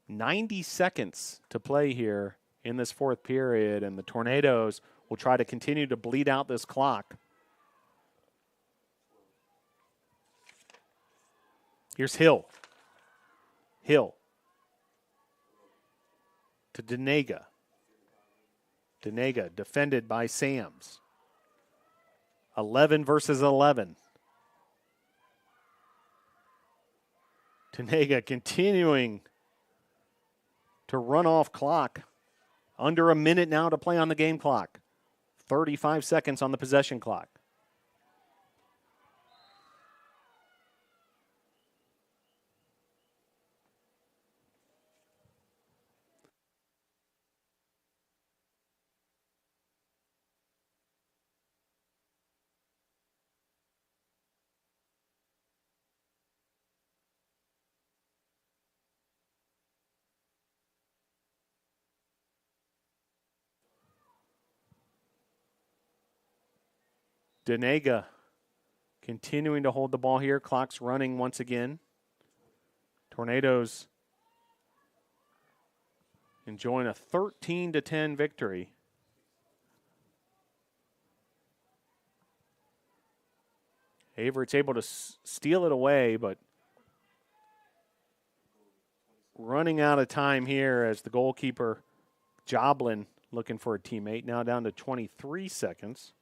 90 seconds to play here in this fourth period, and the Tornadoes will try to continue to bleed out this clock. Here's Hill. Hill. To Denega. Denega defended by Sams. 11 versus 11. Denega continuing to run off clock. Under a minute now to play on the game clock. 35 seconds on the possession clock. Denega continuing to hold the ball here. Clock's running once again. Tornadoes enjoying a 13-10 victory. Averett's able to steal it away, but running out of time here as the goalkeeper, Joblin, looking for a teammate. Now down to 23 seconds.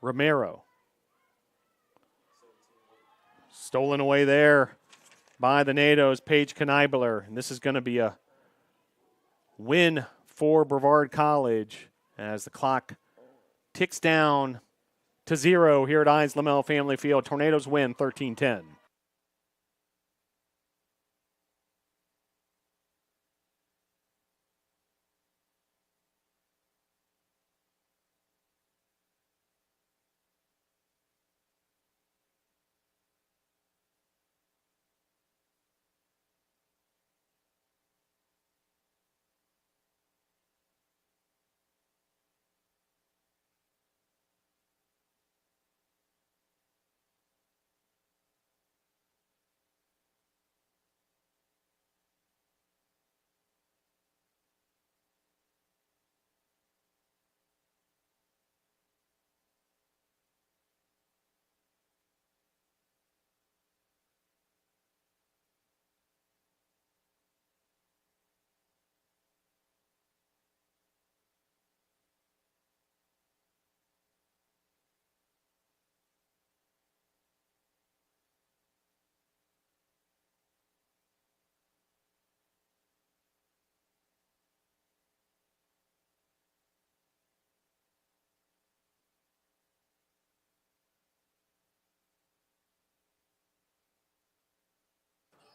Romero. Stolen away there by the NATOs, Paige Kneibler. And this is going to be a win for Brevard College as the clock ticks down to 0 here at Ines Lamel Family Field. Tornadoes win 13-10.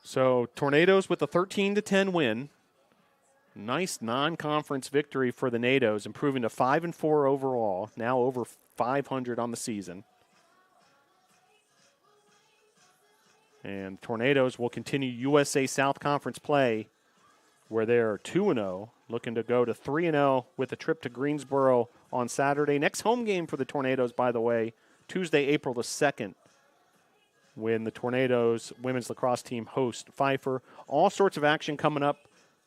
So Tornadoes with a 13-10 win. Nice non-conference victory for the NATOs, improving to 5-4 overall, now over 500 on the season. And Tornadoes will continue USA South Conference play, where they're 2-0, looking to go to 3-0 with a trip to Greensboro on Saturday. Next home game for the Tornadoes, by the way, Tuesday, April the 2nd, when the Tornadoes women's lacrosse team host Pfeiffer. All sorts of action coming up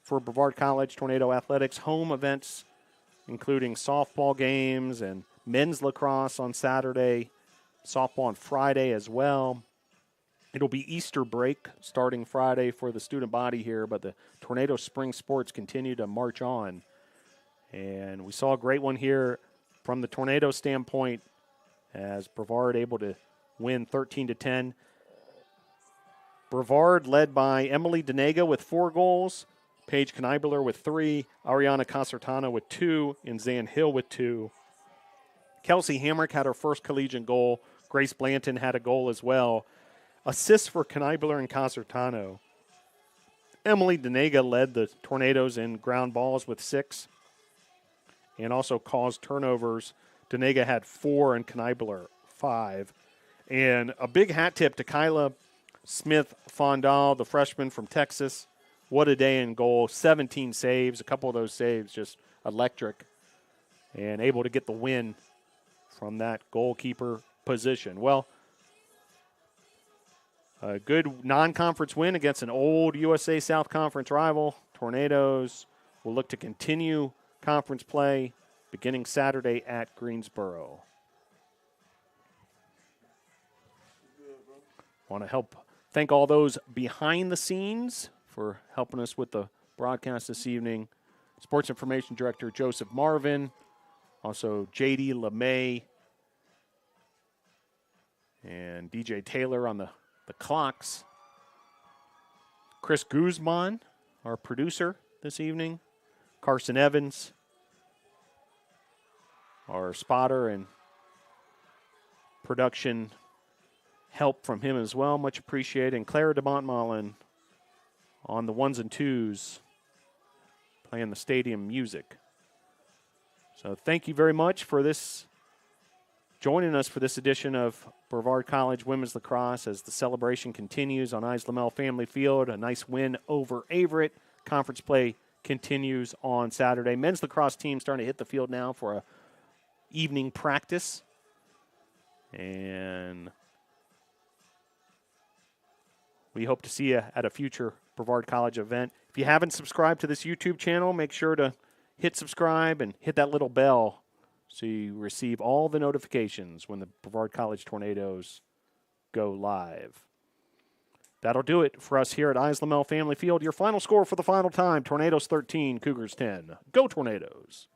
for Brevard College Tornado Athletics. Home events, including softball games and men's lacrosse on Saturday, softball on Friday as well. It'll be Easter break starting Friday for the student body here, but the Tornado Spring Sports continue to march on. And we saw a great one here from the Tornado standpoint as Brevard able to win 13-10. Brevard led by Emily Denega with 4 goals, Paige Kneibler with 3, Ariana Concertano with 2, and Zan Hill with 2. Kelsey Hamrick had her first collegiate goal. Grace Blanton had a goal as well. Assists for Kneibler and Concertano. Emily Denega led the Tornadoes in ground balls with 6 and also caused turnovers. Denega had 4 and Kneibler 5. And a big hat tip to Kyla Smith-Fondal, the freshman from Texas. What a day in goal. 17 saves. A couple of those saves just electric. And able to get the win from that goalkeeper position. Well, a good non-conference win against an old USA South Conference rival. Tornadoes will look to continue conference play beginning Saturday at Greensboro. Want to thank all those behind the scenes for helping us with the broadcast this evening. Sports Information Director Joseph Marvin, also J.D. LeMay, and DJ Taylor on the clocks. Chris Guzman, our producer this evening. Carson Evans, our spotter and production help from him as well. Much appreciated. And Clara DeMontmollin on the 1s and 2s, playing the stadium music. So thank you very much for joining us for this edition of Brevard College Women's Lacrosse as the celebration continues on Ise Lamel Family Field. A nice win over Averett. Conference play continues on Saturday. Men's lacrosse team starting to hit the field now for a evening practice. And we hope to see you at a future Brevard College event. If you haven't subscribed to this YouTube channel, make sure to hit subscribe and hit that little bell so you receive all the notifications when the Brevard College Tornadoes go live. That'll do it for us here at Ise Lamel Family Field. Your final score for the final time, Tornadoes 13, Cougars 10. Go Tornadoes!